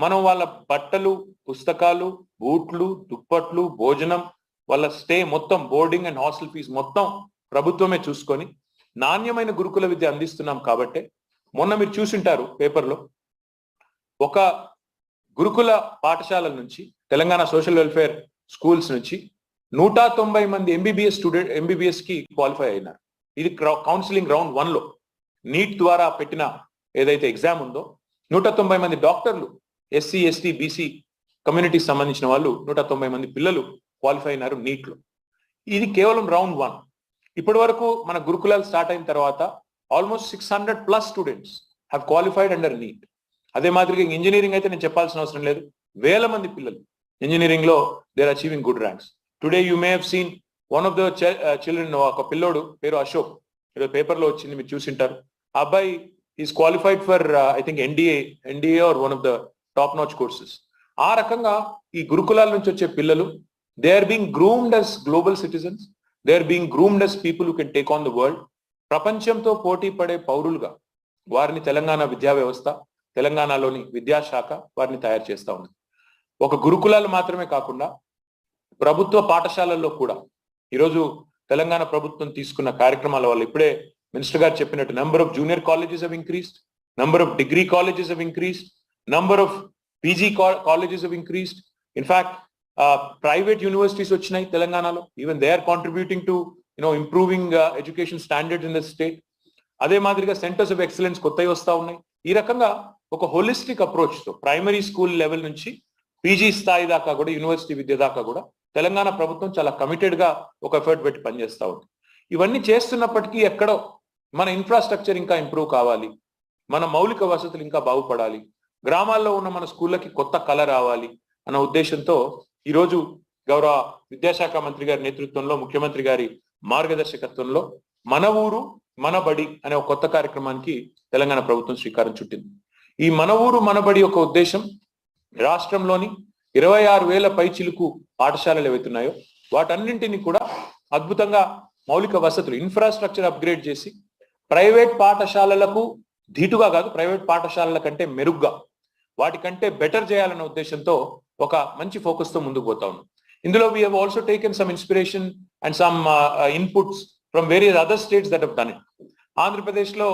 మనం వాళ్ళ బట్టలు, పుస్తకాలు, బూట్లు, దుప్పట్లు, భోజనం, వాళ్ళ స్టే మొత్తం, బోర్డింగ్ అండ్ హాస్టల్ ఫీజు మొత్తం ప్రభుత్వమే చూసుకొని నాణ్యమైన గురుకుల విద్య అందిస్తున్నాం. కాబట్టి మొన్న మీరు చూసింటారు పేపర్లో, ఒక గురుకుల పాఠశాలల నుంచి, తెలంగాణ సోషల్ వెల్ఫేర్ స్కూల్స్ నుంచి 190 మంది ఎంబీబీఎస్ కి క్వాలిఫై అయినారు. ఇది కౌన్సిలింగ్ రౌండ్ 1లో నీట్ ద్వారా పెట్టిన ఏదైతే ఎగ్జామ్ ఉందో, 190 మంది డాక్టర్లు ఎస్సీ, ఎస్టీ, బీసీ కమ్యూనిటీకి సంబంధించిన వాళ్ళు 190 మంది పిల్లలు క్వాలిఫై అయినారు నీట్లో. ఇది కేవలం రౌండ్ 1. ఇప్పటి వరకు మన గురుకులాలు స్టార్ట్ అయిన తర్వాత almost 600+ students have qualified under NEET. అదే మాదిరిగా ఇంజనీరింగ్ అయితే నేను చెప్పాల్సిన అవసరం లేదు, వేల మంది పిల్లలు ఇంజనీరింగ్ లో they are achieving good ranks. Today you may have seen one of the children, ఒక పిల్లోడు పేరు అశోక్, ఈరోజు పేపర్ లో వచ్చింది, మీరు చూసింటారు. ఆ అబ్బాయి is qualified for I think NDA or one of the top notch courses. ఆ రకంగా ఈ గురుకులాల నుంచి వచ్చే పిల్లలు they are being groomed as global citizens, they are being groomed as people who can take on the world. ప్రపంచంతో పోటీ పడే పౌరులుగా వారిని తెలంగాణ విద్యా వ్యవస్థ, తెలంగాణలోని విద్యాశాఖ వారిని తయారు చేస్తా ఉంది. ఒక గురుకులాలు మాత్రమే కాకుండా ప్రభుత్వ పాఠశాలల్లో కూడా ఈరోజు తెలంగాణ ప్రభుత్వం తీసుకున్న కార్యక్రమాల వల్ల ఇప్పుడే మినిస్టర్ గారు చెప్పినట్టు number of junior colleges have increased, number of degree colleges have increased, number of PG colleges have increased. In fact, private universities వచ్చినాయి తెలంగాణలో. Even they are contributing to improving education standards in the state. అదే మాదిరిగా centres of excellence కొత్తవి వస్తా ఉన్నాయి. ఈ రకంగా ఒక హోలిస్టిక్ అప్రోచ్ తో ప్రైమరీ స్కూల్ లెవెల్ నుంచి పీజీ స్థాయి దాకా కూడా, యూనివర్సిటీ విద్య దాకా కూడా తెలంగాణ ప్రభుత్వం చాలా కమిటెడ్ గా ఒక ఎఫర్ట్ పెట్టి పనిచేస్తా ఉంది. ఇవన్నీ చేస్తున్నప్పటికీ ఎక్కడో మన ఇన్ఫ్రాస్ట్రక్చర్ ఇంకా ఇంప్రూవ్ కావాలి, మన మౌలిక వసతులు ఇంకా బాగుపడాలి, గ్రామాల్లో ఉన్న మన స్కూళ్ళకి కొత్త కళ రావాలి అన్న ఉద్దేశంతో ఈరోజు గౌరవ విద్యాశాఖ మంత్రి గారి నేతృత్వంలో, ముఖ్యమంత్రి గారి మార్గదర్శకత్వంలో మన ఊరు మన బడి అనే ఒక కొత్త కార్యక్రమానికి తెలంగాణ ప్రభుత్వం శ్రీకారం చుట్టింది. ఈ మన ఊరు మన బడి యొక్క ఉద్దేశం రాష్ట్రంలోని 26,000 పైచిలుకు పాఠశాలలు ఏవైతున్నాయో వాటన్నింటినీ కూడా అద్భుతంగా మౌలిక వసతులు, ఇన్ఫ్రాస్ట్రక్చర్ అప్గ్రేడ్ చేసి ప్రైవేట్ పాఠశాలలకు ధీటుగా కాదు, ప్రైవేట్ పాఠశాలల కంటే మెరుగ్గా, వాటికంటే బెటర్ చేయాలన్న ఉద్దేశంతో ఒక మంచి ఫోకస్ తో ముందుకు పోతా ఉన్నాం. ఇందులో we have also taken some inspiration and some inputs from various other states that have done it. Andhra Pradesh లో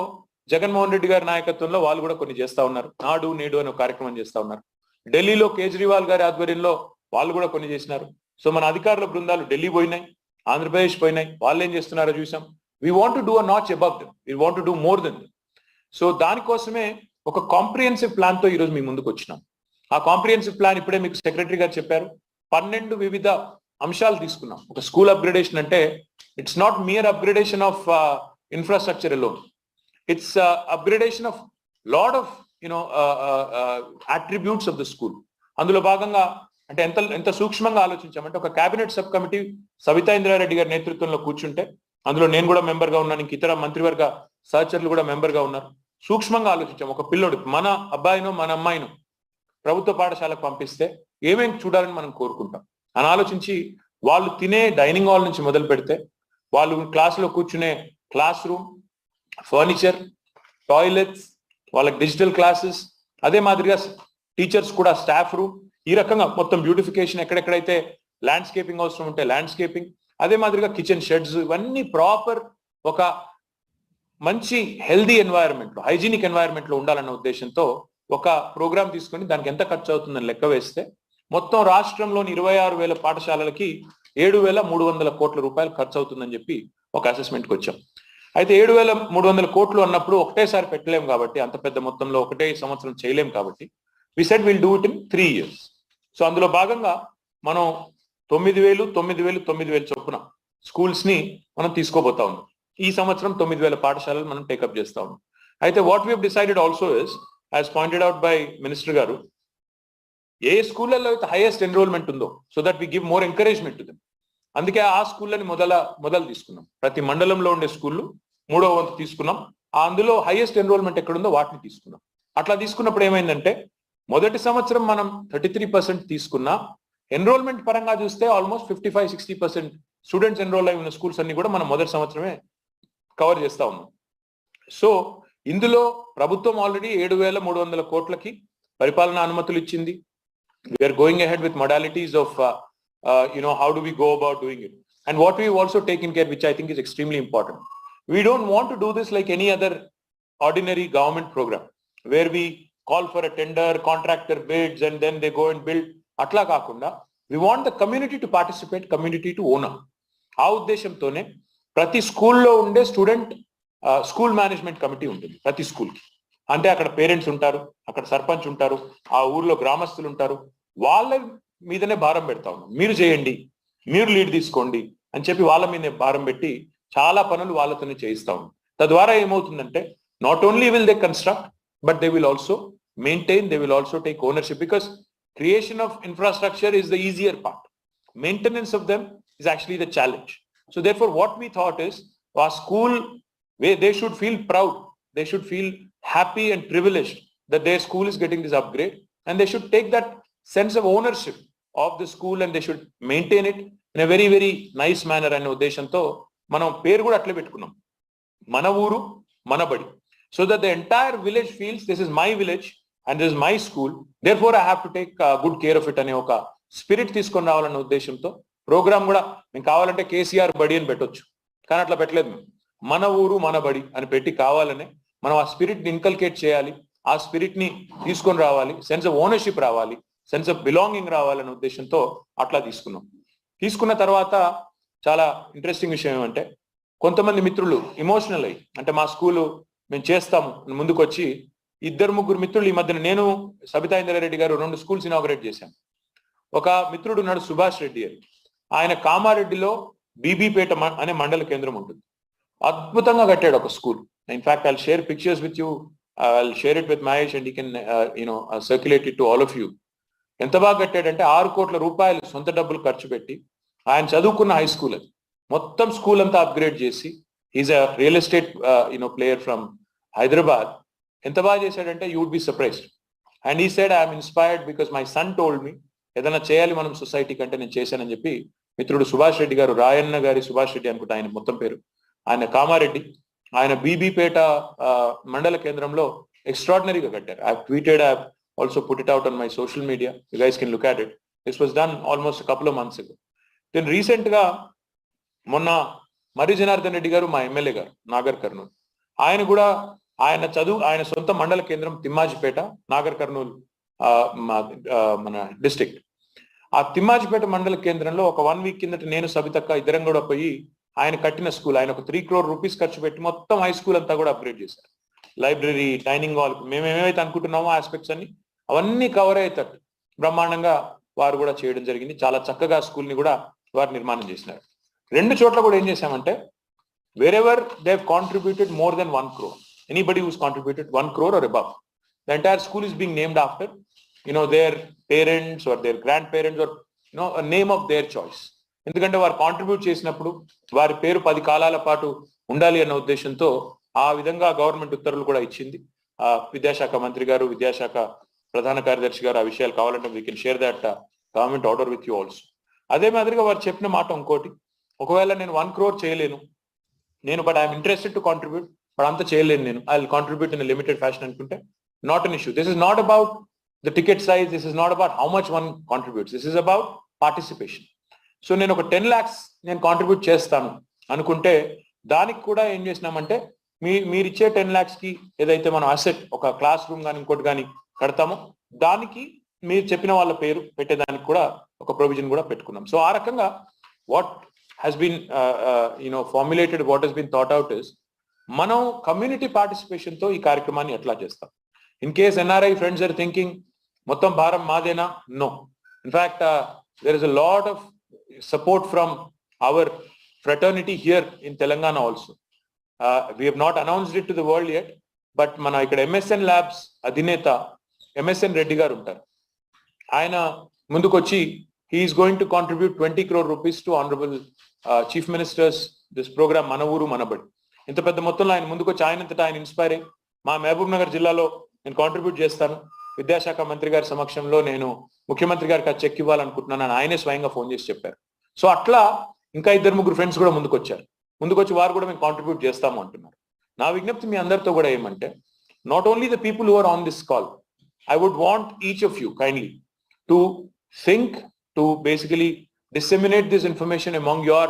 జగన్మోహన్ రెడ్డి గారి నాయకత్వంలో వాళ్ళు కూడా కొన్ని చేస్తా ఉన్నారు. నాడు నేడు అనే కార్యక్రమం చేస్తా ఉన్నారు. ఢిల్లీలో కేజ్రీవాల్ గారి ఆధ్వర్యంలో వాళ్ళు కూడా కొన్ని చేసినారు. సో మన అధికారుల బృందాలు ఢిల్లీ పోయినాయి, ఆంధ్రప్రదేశ్ పోయినాయి. వాళ్ళు ఏం చేస్తున్నారో చూసాం. We want to do a notch above them, we want to do more than them. So దానికోసమే ఒక కాంప్రిహెన్సివ్ ప్లాన్ తో ఈరోజు మీ ముందుకు వచ్చినాం. ఆ కాంప్రిహెన్సివ్ ప్లాన్ ఇప్పుడే మీకు సెక్రటరీ గారు చెప్పారు. 12 వివిధ అంశాలు తీసుకున్నాం. ఒక స్కూల్ అప్గ్రేడేషన్ అంటే it's not mere upgradation of infrastructure alone, it's upgradation of lot of attributes of the school. అందులో భాగంగా అంటే ఎంత సూక్ష్మంగా ఆలోచించామంటే ఒక cabinet sub committee Sabitha Indra Reddy గారి నేతృత్వంలో కూర్చుంటే అందులో నేను కూడా మెంబర్ గా ఉన్నాను, ఇంక ఇతర మంత్రివర్గ సహచరులు కూడా మెంబర్ గా ఉన్నారు. సూక్ష్మంగా ఆలోచించాం. ఒక పిల్లోడు, మన అబ్బాయినో మన అమ్మాయినో ప్రభుత్వ పాఠశాలకు పంపిస్తే ఏమేం చూడాలని మనం కోరుకుంటాం అని ఆలోచించి వాళ్ళు తినే డైనింగ్ హాల్ నుంచి మొదలు పెడితే వాళ్ళు క్లాసులో కూర్చునే క్లాస్ రూమ్, ఫర్నిచర్, టాయిలెట్స్, వాళ్ళకి డిజిటల్ క్లాసెస్, అదే మాదిరిగా టీచర్స్ కూడా స్టాఫ్ రూమ్, ఈ రకంగా మొత్తం బ్యూటిఫికేషన్, ఎక్కడెక్కడైతే ల్యాండ్స్కేపింగ్ అవసరం ఉంటే ల్యాండ్స్కేపింగ్, అదే మాదిరిగా కిచెన్ షెడ్స్, ఇవన్నీ ప్రాపర్ ఒక మంచి హెల్దీ ఎన్వైరన్మెంట్ లో, హైజీనిక్ ఎన్వైరన్మెంట్ లో ఉండాలన్న ఉద్దేశంతో ఒక ప్రోగ్రామ్ తీసుకొని దానికి ఎంత ఖర్చు అవుతుందని లెక్క వేస్తే మొత్తం రాష్ట్రంలోని 26,000 పాఠశాలలకి 7,300 కోట్ల రూపాయలు ఖర్చు అవుతుందని చెప్పి ఒక అసెస్మెంట్కి వచ్చాం. అయితే 7,300 కోట్లు అన్నప్పుడు ఒకటేసారి పెట్టలేం కాబట్టి, అంత పెద్ద మొత్తంలో ఒకటే సంవత్సరం చేయలేం కాబట్టి we said will do it in 3 years. So అందులో భాగంగా మనం 9,000 చొప్పున స్కూల్స్ ని మనం తీసుకోబోతా ఉన్నాం. ఈ సంవత్సరం 9,000 పాఠశాలలు మనం టేకప్ చేస్తా ఉన్నాం. అయితే what we have decided also is, as pointed out by minister గారు, ఏ స్కూళ్ళల్లో అయితే హైయెస్ట్ ఎన్రోల్మెంట్ ఉందో so that we give more encouragement to them, అందుకే ఆ స్కూళ్ళని మొదలు తీసుకున్నాం. ప్రతి మండలంలో ఉండే స్కూళ్ళు 3వ వంతు తీసుకున్నాం. అందులో హైయెస్ట్ ఎన్రోల్మెంట్ ఎక్కడుందో వాటిని తీసుకున్నాం. అట్లా తీసుకున్నప్పుడు ఏమైందంటే మొదటి సంవత్సరం మనం 33% తీసుకున్నా, ఎన్రోల్మెంట్ పరంగా చూస్తే ఆల్మోస్ట్ 55-60% స్టూడెంట్స్ ఎన్రోల్ అయి ఉన్న స్కూల్స్ అన్ని కూడా మనం మొదటి సంవత్సరమే కవర్ చేస్తా ఉన్నాం. సో ఇందులో ప్రభుత్వం ఆల్రెడీ 7,300 కోట్లకి పరిపాలనా అనుమతులు ఇచ్చింది. We are going ahead with modalities of how do we go about doing it, and what we've also taken care, which I think is extremely important. We don't want to do this like any other ordinary government program where we call for a tender, contractor bids and then they go and build. Atla kaakunda we want the community to participate, community to own. ఆ ఉద్దేశంతోనే ప్రతి స్కూల్లో ఉండే student school management committee ఉంటుంది ప్రతి school కి. అంటే అక్కడ పేరెంట్స్ ఉంటారు, అక్కడ సర్పంచ్ ఉంటారు, ఆ ఊర్లో గ్రామస్తులు ఉంటారు, వాళ్ళ మీదనే భారం పెడతా ఉన్నాం. మీరు చేయండి, మీరు లీడ్ తీసుకోండి అని చెప్పి వాళ్ళ మీదనే భారం పెట్టి చాలా పనులు వాళ్ళతోనే చేయిస్తా ఉన్నాం. తద్వారా ఏమవుతుందంటే not only will they construct, but they will also maintain, they will also take ownership, because creation of infrastructure is the easier part. Maintenance of them is actually the challenge. So therefore what we thought is our school, they should feel proud, they should feel happy and privileged that their school is getting this upgrade, and they should take that sense of ownership of the school and they should maintain it in a very very nice manner అనే ఉద్దేశంతో మనం పేరు కూడా అట్లే పెట్టుకున్నాం, మన ఊరు మన బడి. So that the entire village feels this is my village and this is my school, therefore I have to take good care of it అనే ఒక స్పిరిట్ తీసుకొని రావాలన్న ఉద్దేశంతో ప్రోగ్రామ్ కూడా మేము కావాలంటే కేసీఆర్ బడి అని పెట్టొచ్చు, కానీ అట్లా పెట్టలేదు. మేము మన ఊరు మన బడి అని పెట్టి కావాలనే మనం ఆ స్పిరిట్ ని ఇన్కల్కేట్ చేయాలి, ఆ స్పిరిట్ ని తీసుకొని రావాలి, సెన్స్ ఆఫ్ ఓనర్షిప్ రావాలి, సెన్స్ ఆఫ్ బిలాంగింగ్ రావాలనే ఉద్దేశంతో అట్లా తీసుకున్నాం. తీసుకున్న తర్వాత చాలా ఇంట్రెస్టింగ్ విషయం ఏమంటే కొంతమంది మిత్రులు ఇమోషనల్ అయ్యి, అంటే మా స్కూలు మేము చేస్తాము ముందుకు వచ్చి 2-3 మిత్రులు ఈ మధ్యన, నేను సబితా ఇంద్రారెడ్డి గారు 2 స్కూల్స్ ఇనాగరేట్ చేశాను. ఒక మిత్రుడు ఉన్నాడు సుభాష్ రెడ్డి అని, ఆయన కామారెడ్డిలో బీబీపేట అనే మండల కేంద్రం ఉంటుంది, అద్భుతంగా కట్టాడు ఒక school. In fact I'll share pictures with you, I'll share it with Mahesh and you can circulate it to all of you. ఎంత బాగా కట్టాడంటే 6 కోట్ల రూపాయలు సొంత డబ్బులు ఖర్చు పెట్టి ఆయన చదువుకున్న హై స్కూల్ అది మొత్తం స్కూల్ అంతా అప్గ్రేడ్ చేసి, is a real estate player from Hyderabad. ఎంత బాగా చేశాడంటే you would be surprised. And ఈ side I'm inspired because my son told me ఏదైనా చేయాలి మనం సొసైటీ కంటే నేను చేశానని చెప్పి మిత్రుడు సుభాష్ రెడ్డి గారు, రాయన్న గారి సుభాష్ రెడ్డి అనుకుంటా ఆయన మొత్తం పేరు, ఆయన కామారెడ్డి, ఆయన బీబీపేట మండల కేంద్రంలో ఎక్స్ట్రాడినరీగా కట్టారు. I tweeted, I also put it out on my social media, you guys can look at it. This was done almost couple of months ago. Then recent గా మొన్న మర్రి జనార్దన్ రెడ్డి గారు, మా ఎమ్మెల్యే గారు నాగర్ కర్నూలు, ఆయన కూడా ఆయన సొంత మండల కేంద్రం తిమ్మాజిపేట, నాగర్ కర్నూలు మన డిస్ట్రిక్ట్. ఆ తిమ్మాజిపేట మండల కేంద్రంలో ఒక 1 వీక్ కిందట నేను సబితక్క ఇద్దరం కూడా పోయి ఆయన కట్టిన స్కూల్, ఆయన ఒక 3 crore రూపీస్ ఖర్చు పెట్టి మొత్తం హై స్కూల్ అంతా కూడా అప్గ్రేడ్ చేశారు. లైబ్రరీ, డైనింగ్ హాల్, మేము ఏమైతే అనుకుంటున్నామో ఆస్పెక్ట్స్ అన్ని అవన్నీ కవర్ అయ్యేటట్టు బ్రహ్మాండంగా వారు కూడా చేయడం జరిగింది. చాలా చక్కగా స్కూల్ ని కూడా వారు నిర్మాణం చేసినారు. 2 చోట్ల కూడా ఏం చేశామంటే wherever they have contributed more than 1 crore, anybody who's contributed 1 crore or above, the entire school is being named after their parents or their grandparents or a name of their choice. ఎందుకంటే వారు contribute చేసినప్పుడు వారి పేరు 10 కాలాల పాటు ఉండాలి అన్న ఉద్దేశంతో ఆ విధంగా గవర్నమెంట్ ఉత్తర్వులు కూడా ఇచ్చింది. విద్యాశాఖ మంత్రి గారు, విద్యాశాఖ ప్రధాన కార్యదర్శి గారు ఆ విషయాలు కావాలంటే we can share that government order with you also. అదే మాదిరిగా వారు చెప్పిన మాట ఇంకోటి, ఒకవేళ నేను 1 crore చేయలేను but I'm interested to contribute, but అంత చేయలేను నేను, I will contribute in limited fashion అనుకుంటే not an issue. This is not about the ticket size, this is not about how much one contributes, this is about participation. So నేను ఒక 10 lakhs నేను contribute చేస్తాను అనుకుంటే దానికి కూడా ఏం చేసినామంటే మీరు ఇచ్చే 10 lakhs కి ఏదైతే మనం అసెట్ ఒక క్లాస్ రూమ్ కానీ ఇంకోటి కానీ కడతామో దానికి మీరు చెప్పిన వాళ్ళ పేరు పెట్టేదానికి కూడా ఒక ప్రొవిజన్ కూడా పెట్టుకున్నాం. సో ఆ రకంగా what has been formulated, what has been thought out is మనం కమ్యూనిటీ పార్టిసిపేషన్ తో ఈ కార్యక్రమాన్ని ఎట్లా చేస్తాం. In case NRI friends are thinking మొత్తం భారం మాదేనా, no. In fact there is a lot of support from our fraternity here in Telangana also. We have not announced it to the world yet, but మన ఇక్కడ MSN Labs అధినేత MSN Reddy గారు ఉంటారు. ఆయన ముందుకొచ్చి he is going to contribute 20 crore rupees to honorable chief ministers this program మన ఊరు మన బడి. ఇంత పెద్ద మొత్తంలో ఆయన ముందుకొచ్చి ఆయనంతటా ఆయన ఇన్స్పైర్ అయ్యి మా మహబూబ్ నగర్ జిల్లాలో నేను కాంట్రిబ్యూట్ చేస్తాను, విద్యాశాఖ మంత్రి గారి సమక్షంలో నేను ముఖ్యమంత్రి గారికి ఆ చెక్ ఇవ్వాలనుకుంటున్నాను అని ఆయనే స్వయంగా ఫోన్ చేసి చెప్పారు. సో అట్లా ఇంకా 2-3 ఫ్రెండ్స్ కూడా ముందుకొచ్చి వారు కూడా మేము కాంట్రిబ్యూట్ చేస్తాము అంటున్నారు. నా విజ్ఞప్తి మీ అందరితో కూడా ఏమంటే not only the people who are on this call, I would want each of you kindly to think to basically disseminate this information among your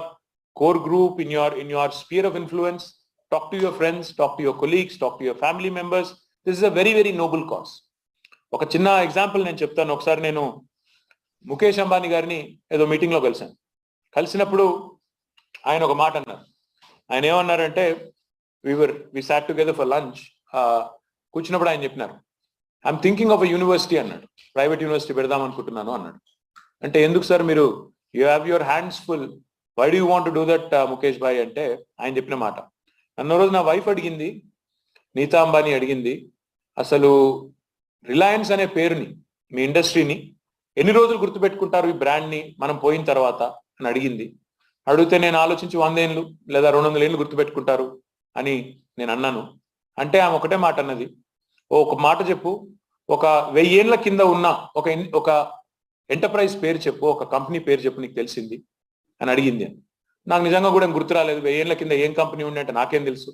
core group, in your sphere of influence. Talk to your friends, talk to your colleagues, talk to your family members. This is a very very noble cause. ఒక చిన్న example నేను చెప్తాను. ఒకసారి నేను ముఖేష్ అంబానీ గారిని ఏదో meeting లో కలిసినప్పుడు ఆయన ఒక మాట అన్నారు. ఆయన ఏమన్నారంటే we sat together for lunch. కూర్చున్నప్పుడు ఆయన చెప్పినారు, I'm thinking of a university అన్నాడు. ప్రైవేట్ యూనివర్సిటీ పెడదాం అనుకుంటున్నాను అన్నాడు. అంటే ఎందుకు సార్ మీరు you have your hands full, why do you want to do that Mukesh bhai అంటే ఆయన చెప్పిన మాట. అన్న రోజు నా వైఫ్ అడిగింది, నీతా అంబానీ అడిగింది, అసలు రిలయన్స్ అనే పేరుని, మీ ఇండస్ట్రీని ఎన్ని రోజులు గుర్తుపెట్టుకుంటారు ఈ బ్రాండ్ని మనం పోయిన తర్వాత అని అడిగింది. అడిగితే నేను ఆలోచించి 100 ఏళ్ళు లేదా 200 ఏళ్ళు గుర్తుపెట్టుకుంటారు అని నేను అన్నాను. అంటే ఆమె ఒకటే మాట అన్నది, ఒక మాట చెప్పు, ఒక 1000 ఏళ్ల కింద ఉన్న ఒక ఎంటర్ప్రైజ్ పేరు చెప్పు, ఒక కంపెనీ పేరు చెప్పు నీకు తెలిసింది అని అడిగింది. నాకు నిజంగా కూడా గుర్తు రాలేదు. 1000 ఏళ్ల కింద ఏం కంపెనీ ఉండే అంటే నాకేం తెలుసు.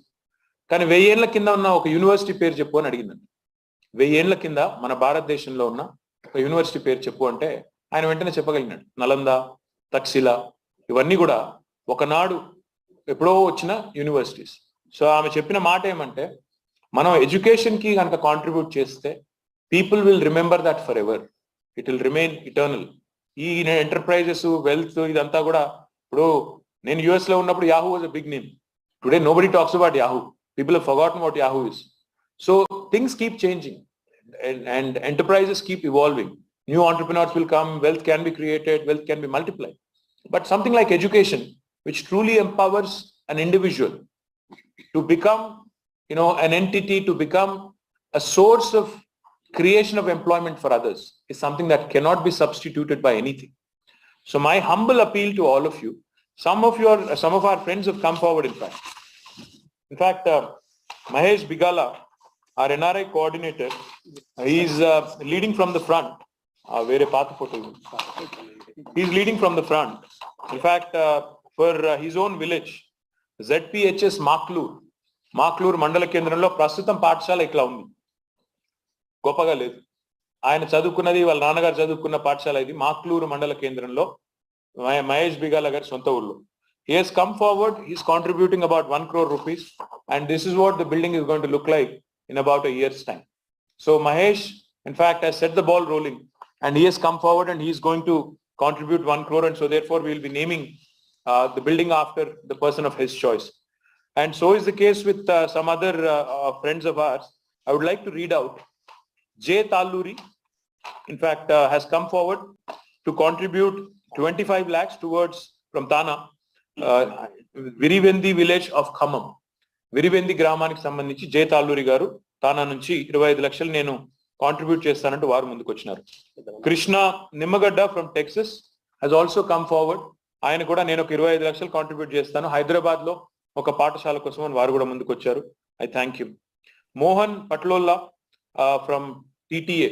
కానీ 1000 ఏళ్ల కింద ఉన్న ఒక యూనివర్సిటీ పేరు చెప్పు అని అడిగిందండి. 1000 ఏళ్ల కింద మన భారతదేశంలో ఉన్న ఒక యూనివర్సిటీ పేరు చెప్పు అంటే ఆయన వెంటనే చెప్పగలిగినాడు. నలంద, తక్షశిల, ఇవన్నీ కూడా ఒకనాడు ఎప్పుడో వచ్చిన యూనివర్సిటీస్. సో ఆమె చెప్పిన మాట ఏమంటే, మనం ఎడ్యుకేషన్ కి కనుక కాంట్రిబ్యూట్ చేస్తే people will remember that forever, it will remain eternal. ఈ ఎంటర్ప్రైజెస్, వెల్త్ ఇదంతా కూడా, ఇప్పుడు నేను యుఎస్ లో ఉన్నప్పుడు Yahoo was a big name. Today nobody talks about Yahoo. People have forgotten what Yahoo is. So things keep changing and enterprises keep evolving. New entrepreneurs will come, wealth can be created, wealth can be multiplied. But something like education, which truly empowers an individual to become, an entity, to become a source of creation of employment for others, is something that cannot be substituted by anything. So my humble appeal to all of you, some of our friends have come forward, in fact, Mahesh Bigala, our NRI coordinator, he is leading from the front. Very path photo. He is leading from the front. In fact, for his own village, ZPHS Maklur Mandala Kendranlo ప్రస్తుతం పాఠశాల ఇట్లా ఉంది, గొప్పగా లేదు. ఆయన చదువుకున్నది, వాళ్ళ నాన్నగారు చదువుకున్న పాఠశాల ఇది, మాక్లూరు మండల కేంద్రంలో, మహేష్ బిగాల గారి సొంత ఊళ్ళో. He has come forward, he is contributing about 1 crore rupees, and this is what the building is going to look like in about a year's time. So Mahesh, in fact, has set the ball rolling, and he has come forward and he is going to contribute 1 crore, and so therefore we will be naming the building after the person of his choice. And so is the case with some other friends of ours. I would like to read out. J. Talluri, in fact, has come forward to contribute 25 lakhs towards, from Tana, Virivendi village of Khammam. విరివెంది గ్రామానికి సంబంధించి జే తాళ్ళూరి గారు తానా నుంచి 25 లక్షలు నేను contribute చేస్తానంటూ వారు ముందుకు వచ్చినారు. Krishna Nimmagadda from Texas he's also come forward. ఆయన కూడా నేను ఒక 25 లక్షలు కాంట్రిబ్యూట్ చేస్తాను హైదరాబాద్ లో ఒక పాఠశాల కోసం అని వారు కూడా ముందుకు వచ్చారు. I thank you. Mohan Patlolla from TTA,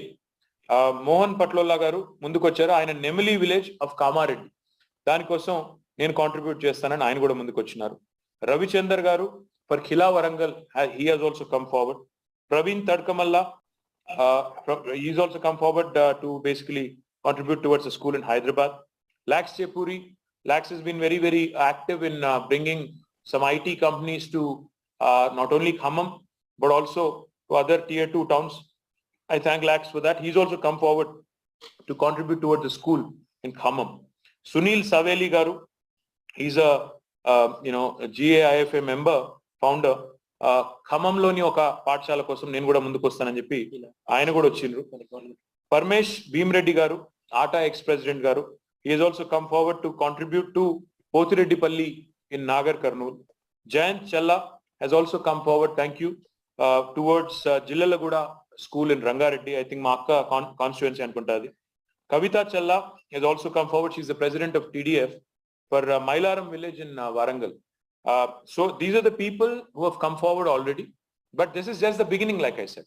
Mohan Patlolla గారు ముందుకు వచ్చారు. ఆయన నెమిలి విలేజ్ ఆఫ్ కామారెడ్డి, దానికోసం నేను కాంట్రిబ్యూట్ చేస్తానని ఆయన కూడా ముందుకు వచ్చినారు. రవిచందర్ గారు for Khila Warangal, he has also come forward. Praveen Tadkamalla, he has also come forward to basically contribute towards a school in Hyderabad. Lax Chepuri, Lax has been very, very active in bringing some IT companies to not only Khammam, but also to other tier 2 towns. I thank Lax for that. He's also come forward to contribute towards a school in Khammam. Sunil Saveli Garu, he's a GAIFA member, founder. ఖమ్మంలోని ఒక పాఠశాల కోసం నేను కూడా ముందుకు వస్తానని చెప్పి ఆయన కూడా వచ్చిండ్రు. పరమేష్ భీమరెడ్డి గారు, ఆటా ఎక్స్ ప్రెసిడెంట్ గారు, he has also come forward to contribute to Potireddipalli in Nagar Karnool. Jayant Challa has also come forward, thank you, towards Jillalaguda school in Rangareddy, I think మా అక్క కాన్స్టిట్యుయెన్సీ అనుకుంటుంది. Kavita Challa has also come forward. She is the president of TDF for Mailaram village in Warangal. So these are the people who have come forward already, but this is just the beginning, like I said.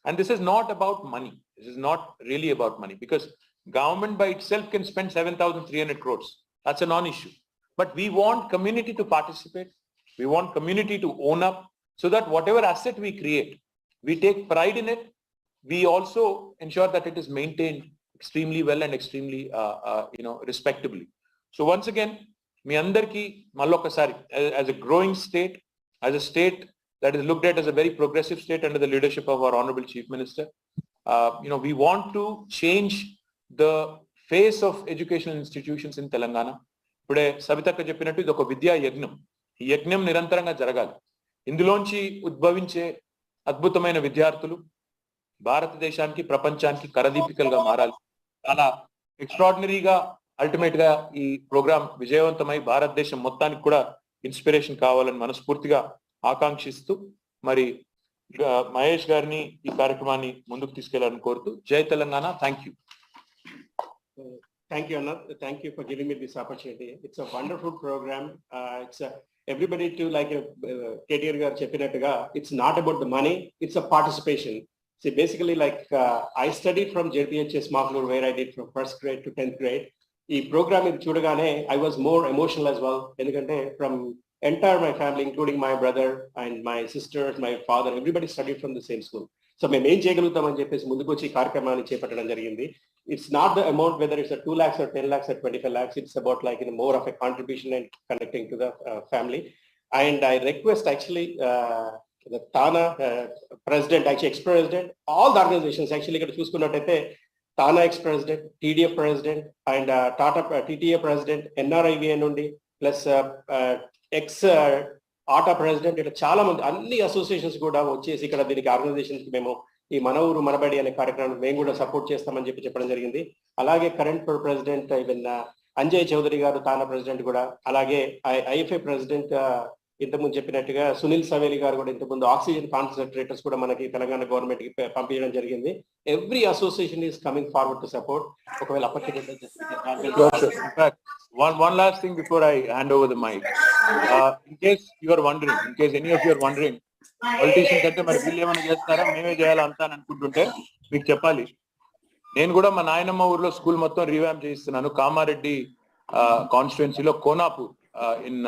And this is not about money. This is not really about money, because government by itself can spend 7,300 crores. That's a non-issue. But we want community to participate. We want community to own up, so that whatever asset we create, we take pride in it. We also ensure that it is maintained extremely well and extremely, respectably. So once again, మీ అందరికీ మళ్ళొకసారి, as a growing state, as a state that is looked at as a very progressive state under the leadership of our Honorable Chief Minister, we want to change the face of educational institutions in Telangana. ఇప్పుడే సబితక్క చెప్పినట్టు ఇది ఒక విద్యా యజ్ఞం. ఈ యజ్ఞం నిరంతరంగా జరగాలి. ఇందులోంచి ఉద్భవించే అద్భుతమైన విద్యార్థులు, భారతదేశానికి ప్రపంచానికి కరదీపికలుగా మారాలి. చాలా ఎక్స్ట్రాడినరీగా అల్టిమేట్ గా ఈ ప్రోగ్రామ్ విజయవంతమై భారతదేశం మొత్తానికి కూడా ఇన్స్పిరేషన్ కావాలని మనస్ఫూర్తిగా ఆకాంక్షిస్తూ మరి మహేష్ గారిని ఈ కార్యక్రమాన్ని ముందుకు తీసుకెళ్లాలని కోరుతూ జై Telangana. Thank you. Thank you, Anand. Thank you for giving me this opportunity. It's a wonderful program. Everybody to like KTR garu cheppinattuga, it's not about the money, it's a participation. See, basically I studied from JPHS Maglur, where I did from first grade to 10th grade. ఈ programme ఇది చూడగానే I was more emotional as well. ఎందుకంటే from entire my family, including my brother and my sisters, my father, everybody studied from the same school. So మేము ఏం చేయగలుగుతామని చెప్పేసి ముందుకు వచ్చి కార్యక్రమాన్ని చేపట్టడం జరిగింది. It's not the amount whether it's a 2 lakhs or 10 lakhs or 25 lakhs. It's about more of a contribution and connecting to the family. And I request actually the Tana president, actually ex-president, all the organizations actually ఇక్కడ చూసుకున్నట్టయితే Tana ex-president, TDF president, and Tata TTA president, NRI నుండి plus ex-ATA president, ఇట్లా చాలా మంది అన్ని associations కూడా వచ్చేసి ఇక్కడ దీనికి ఆర్గనైజేషన్స్ మేము ఈ మన ఊరు మనబడి అనే కార్యక్రమాన్ని మేము కూడా సపోర్ట్ చేస్తామని చెప్పడం జరిగింది. అలాగే current president even Anjay Chowdary గారు తానా ప్రెసిడెంట్ కూడా, అలాగే ఐఎఫ్ఏ ప్రెసిడెంట్ ఇంతకుముందు చెప్పినట్టుగా సునీల్ సవేలి గారు కూడా ఇంతకుముందు ఆక్సిజన్ కాన్సన్ట్రేటర్స్ కూడా మనకి తెలంగాణ గవర్నమెంట్ కి పంపించడం జరిగింది. Every association is coming forward to support. ఒకవేళ one last thing before I hand over the mic. In case you are wondering, in case any of you are wondering, politicians అంటే మరి వీళ్ళు ఏమైనా చేస్తారా మేమే చేయాలా అంతా అని అనుకుంటుంటే మీకు చెప్పాలి, నేను కూడా మా నాయనమ్మ ఊర్లో స్కూల్ మొత్తం రీవ్యాంప్ చేయిస్తున్నాను. కామారెడ్డి కాన్స్టిట్యున్సీలో కోనాపూర్ ఇన్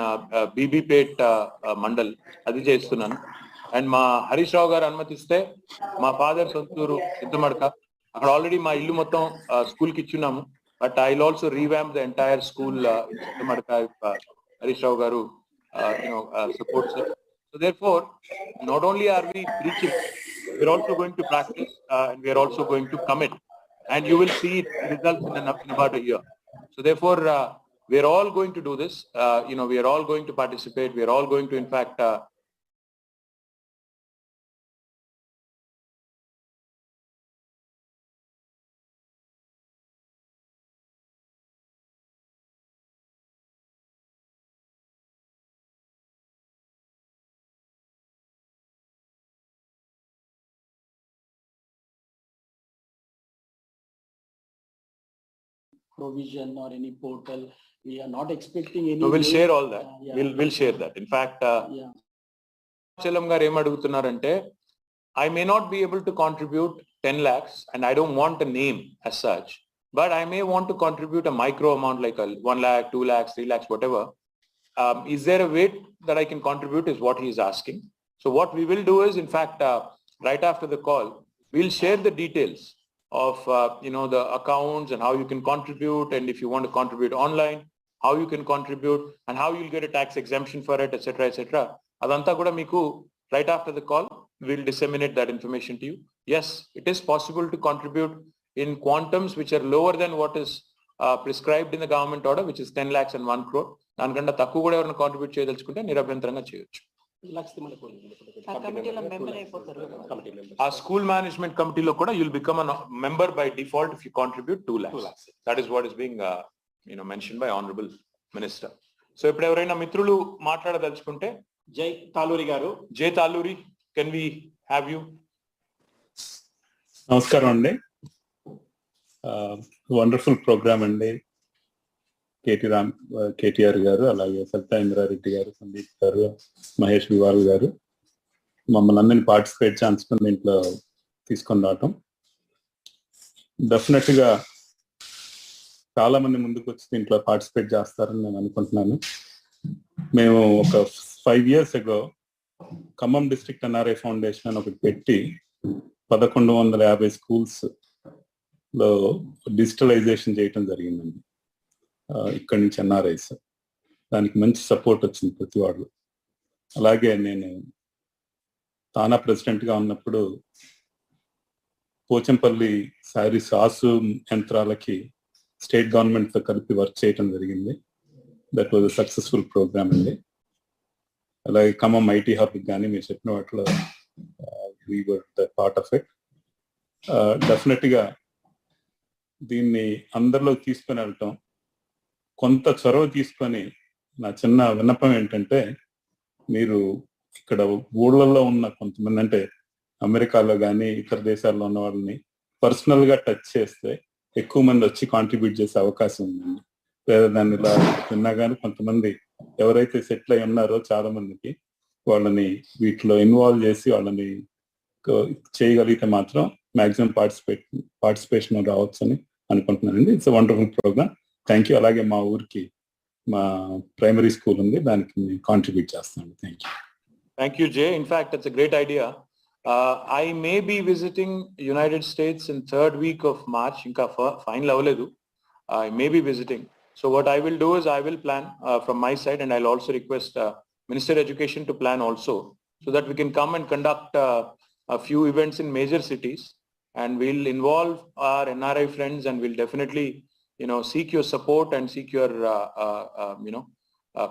బీబీపేట్ మండల్ అది చేస్తున్నాను. అండ్ మా హరీష్ రావు గారు అనుమతిస్తే మా ఫాదర్ సొంతూరు చింతమడక, అక్కడ ఆల్రెడీ మా ఇల్లు మొత్తం స్కూల్ కి ఇచ్చున్నాము. But I will also revamp the entire school in Chinthamadaka Harish Rao గారు supports. So therefore, not only are we preaching, we are also going to practice and we are also going to commit, and you will see results in about a year. So therefore, we are all going to do this. We are all going to participate. We are all going to, in fact, provision or any portal. We are not expecting any. So we'll share all that. We'll share that. In fact, Chelam garu em adugutunnarante, I may not be able to contribute 10 lakhs and I don't want a name as such, but I may want to contribute a micro amount like 1 lakh, 2 lakhs, 3 lakhs, whatever. Is there a way that I can contribute is what he is asking. So what we will do is, in fact, right after the call, we'll share the details of the accounts and how you can contribute, and if you want to contribute online, how you can contribute and how you'll get a tax exemption for it, etc., etc. Adanta kuda meeku right after the call we'll disseminate that information to you. Yes, it is possible to contribute in quantums which are lower than what is prescribed in the government order, which is 10 lakhs and 1 crore. Danikanta takku kuda evarna contribute cheyadalchukunte nirabhyantaranగా చేయొచ్చు. Our school management committee lo kuda you'll become a member by default if you contribute 2 lakhs. That is what is being mentioned by honorable minister. So ippudu evaraina mitrulu maatladadalchukunte జై తాలూరి గారు. జై Taluri, can we have you? నమస్కారం అండి. Wonderful programme అండి. కేటీఆర్ గారు, అలాగే సబితా గారు, సందీప్ గారు, మహేష్ వివాల్ గారు మమ్మల్ని అందరినీ పార్టిసిపేట్ ఛాన్స్ దీంట్లో తీసుకొని రావటం. డెఫినెట్ గా చాలా మంది ముందుకు వచ్చి దీంట్లో పార్టిసిపేట్ చేస్తారని నేను అనుకుంటున్నాను. మేము ఒక 5 years ago Khammam district NRI foundation అని ఒకటి పెట్టి 1150 స్కూల్స్ లో డిజిటలైజేషన్ చేయటం జరిగిందండి. ఇక్కడి నుంచి ఎన్ఆర్ఐస్, దానికి మంచి సపోర్ట్ వచ్చింది ప్రతి వాళ్ళు. అలాగే నేను తానా ప్రెసిడెంట్ గా ఉన్నప్పుడు పోచంపల్లి శారీస్ ఆసు యంత్రాలకి స్టేట్ గవర్నమెంట్ తో కలిపి వర్క్ చేయటం జరిగింది. That was a successful programme అండి. అలాగే ఖమ్మం ఐటీ హబ్ కానీ మీరు చెప్పిన వాటిలో we were the part of it. డెఫినెట్గా దీన్ని అందరిలో తీసుకొని వెళ్ళటం, కొంత చొరవ తీసుకొని నా చిన్న విన్నపం ఏంటంటే, మీరు ఇక్కడ ఊళ్ళల్లో ఉన్న కొంతమంది, అంటే అమెరికాలో కానీ ఇతర దేశాల్లో ఉన్న వాళ్ళని పర్సనల్గా టచ్ చేస్తే ఎక్కువ మంది వచ్చి కాంట్రిబ్యూట్ చేసే అవకాశం ఉందండి. లేదా దాన్ని ఇలా విన్నా కానీ కొంతమంది ఎవరైతే సెటిల్ అయి ఉన్నారో చాలా మందికి వాళ్ళని వీటిలో ఇన్వాల్వ్ చేసి వాళ్ళని చేయగలిగితే మాత్రం మాక్సిమం పార్టిసిపేషన్ రావచ్చు అని అనుకుంటున్నానండి. It's wonderful programme. Thank you. అలాగే మా ఊరికి మా ప్రైమరీ స్కూల్ ఉంది, దానికి కాంట్రిబ్యూట్ చేస్తాను. Thank you. Thank you, Jay. In fact, it's a great idea. I may be visiting United States in third week of March. Inka final avaledu. I may be visiting. So what I will do is I will plan from my side, and I'll also request Minister of Education to plan also, so that we can come and conduct a few events in major cities, and we'll involve our NRI friends, and we'll definitely, seek your support and seek your,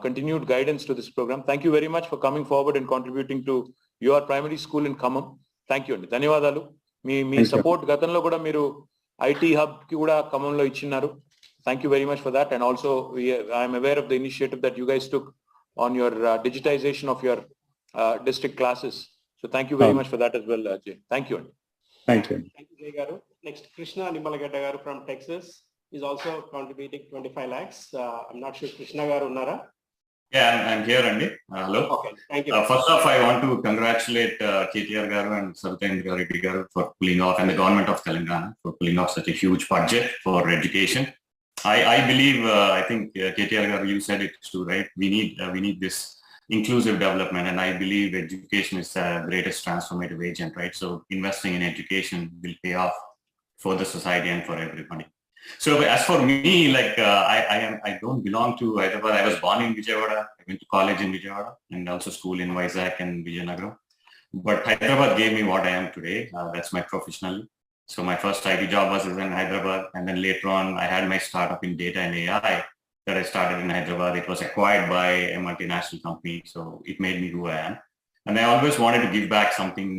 continued guidance to this program. Thank you very much for coming forward and contributing to your primary school in Khammam. Thank you అండి, ధన్యవాదాలు. మీ support గతంలో కూడా మీరు IT hub కి కూడా ఖమ్మంలో ఇచ్చినారు. Thank you very much for that. And also I am aware of the initiative that you guys took on your digitization of your district classes. So thank you very much for that as well, Jay. Thank you. Thank you. Thank you, Jay garu. Next, Krishna Nimalagadda garu from Texas is also contributing 25 lakhs. I'm not sure Krishna garu unnara. Yeah, I'm here, Andy. Hello. Okay, thank you. First off, I want to congratulate KTR garu and Sabitendra Reddy garu for pulling off, and the government of Telangana for pulling off such a huge budget for education. I believe, I think KTR garu, you said it too, right? We need this inclusive development, and I believe education is the greatest transformative agent, right? So investing in education will pay off for the society and for everybody. So as for me, like I don't belong to Hyderabad. I was born in Vijayawada. I went to college in Vijayawada and also school in Vizag and Vijayanagaram. But Hyderabad gave me what I am today. That's my professional. So my first IT job was in Hyderabad, and then later on I had my startup in data and AI that I started in Hyderabad. It was acquired by a multinational company, so it made me who I am. And I always wanted to give back something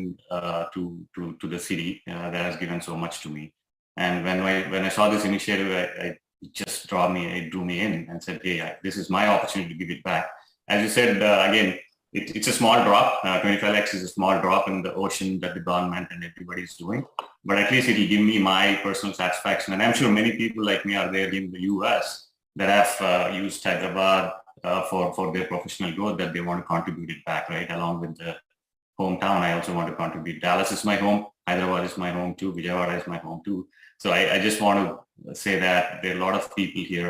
to the city that has given so much to me. And when I saw this initiative, it just drew me in and said, hey, this is my opportunity to give it back. As you said, again, it's a small drop. 25 lakhs is a small drop in the ocean that the government and everybody is doing. But at least it will give me my personal satisfaction. And I'm sure many people like me are there in the US that have used Hyderabad for their professional growth, that they want to contribute it back, right? Along with the hometown, I also want to contribute. Dallas is my home. Hyderabad is my home too. Vijayawada is my home too. So I just want to say that there are a lot of people here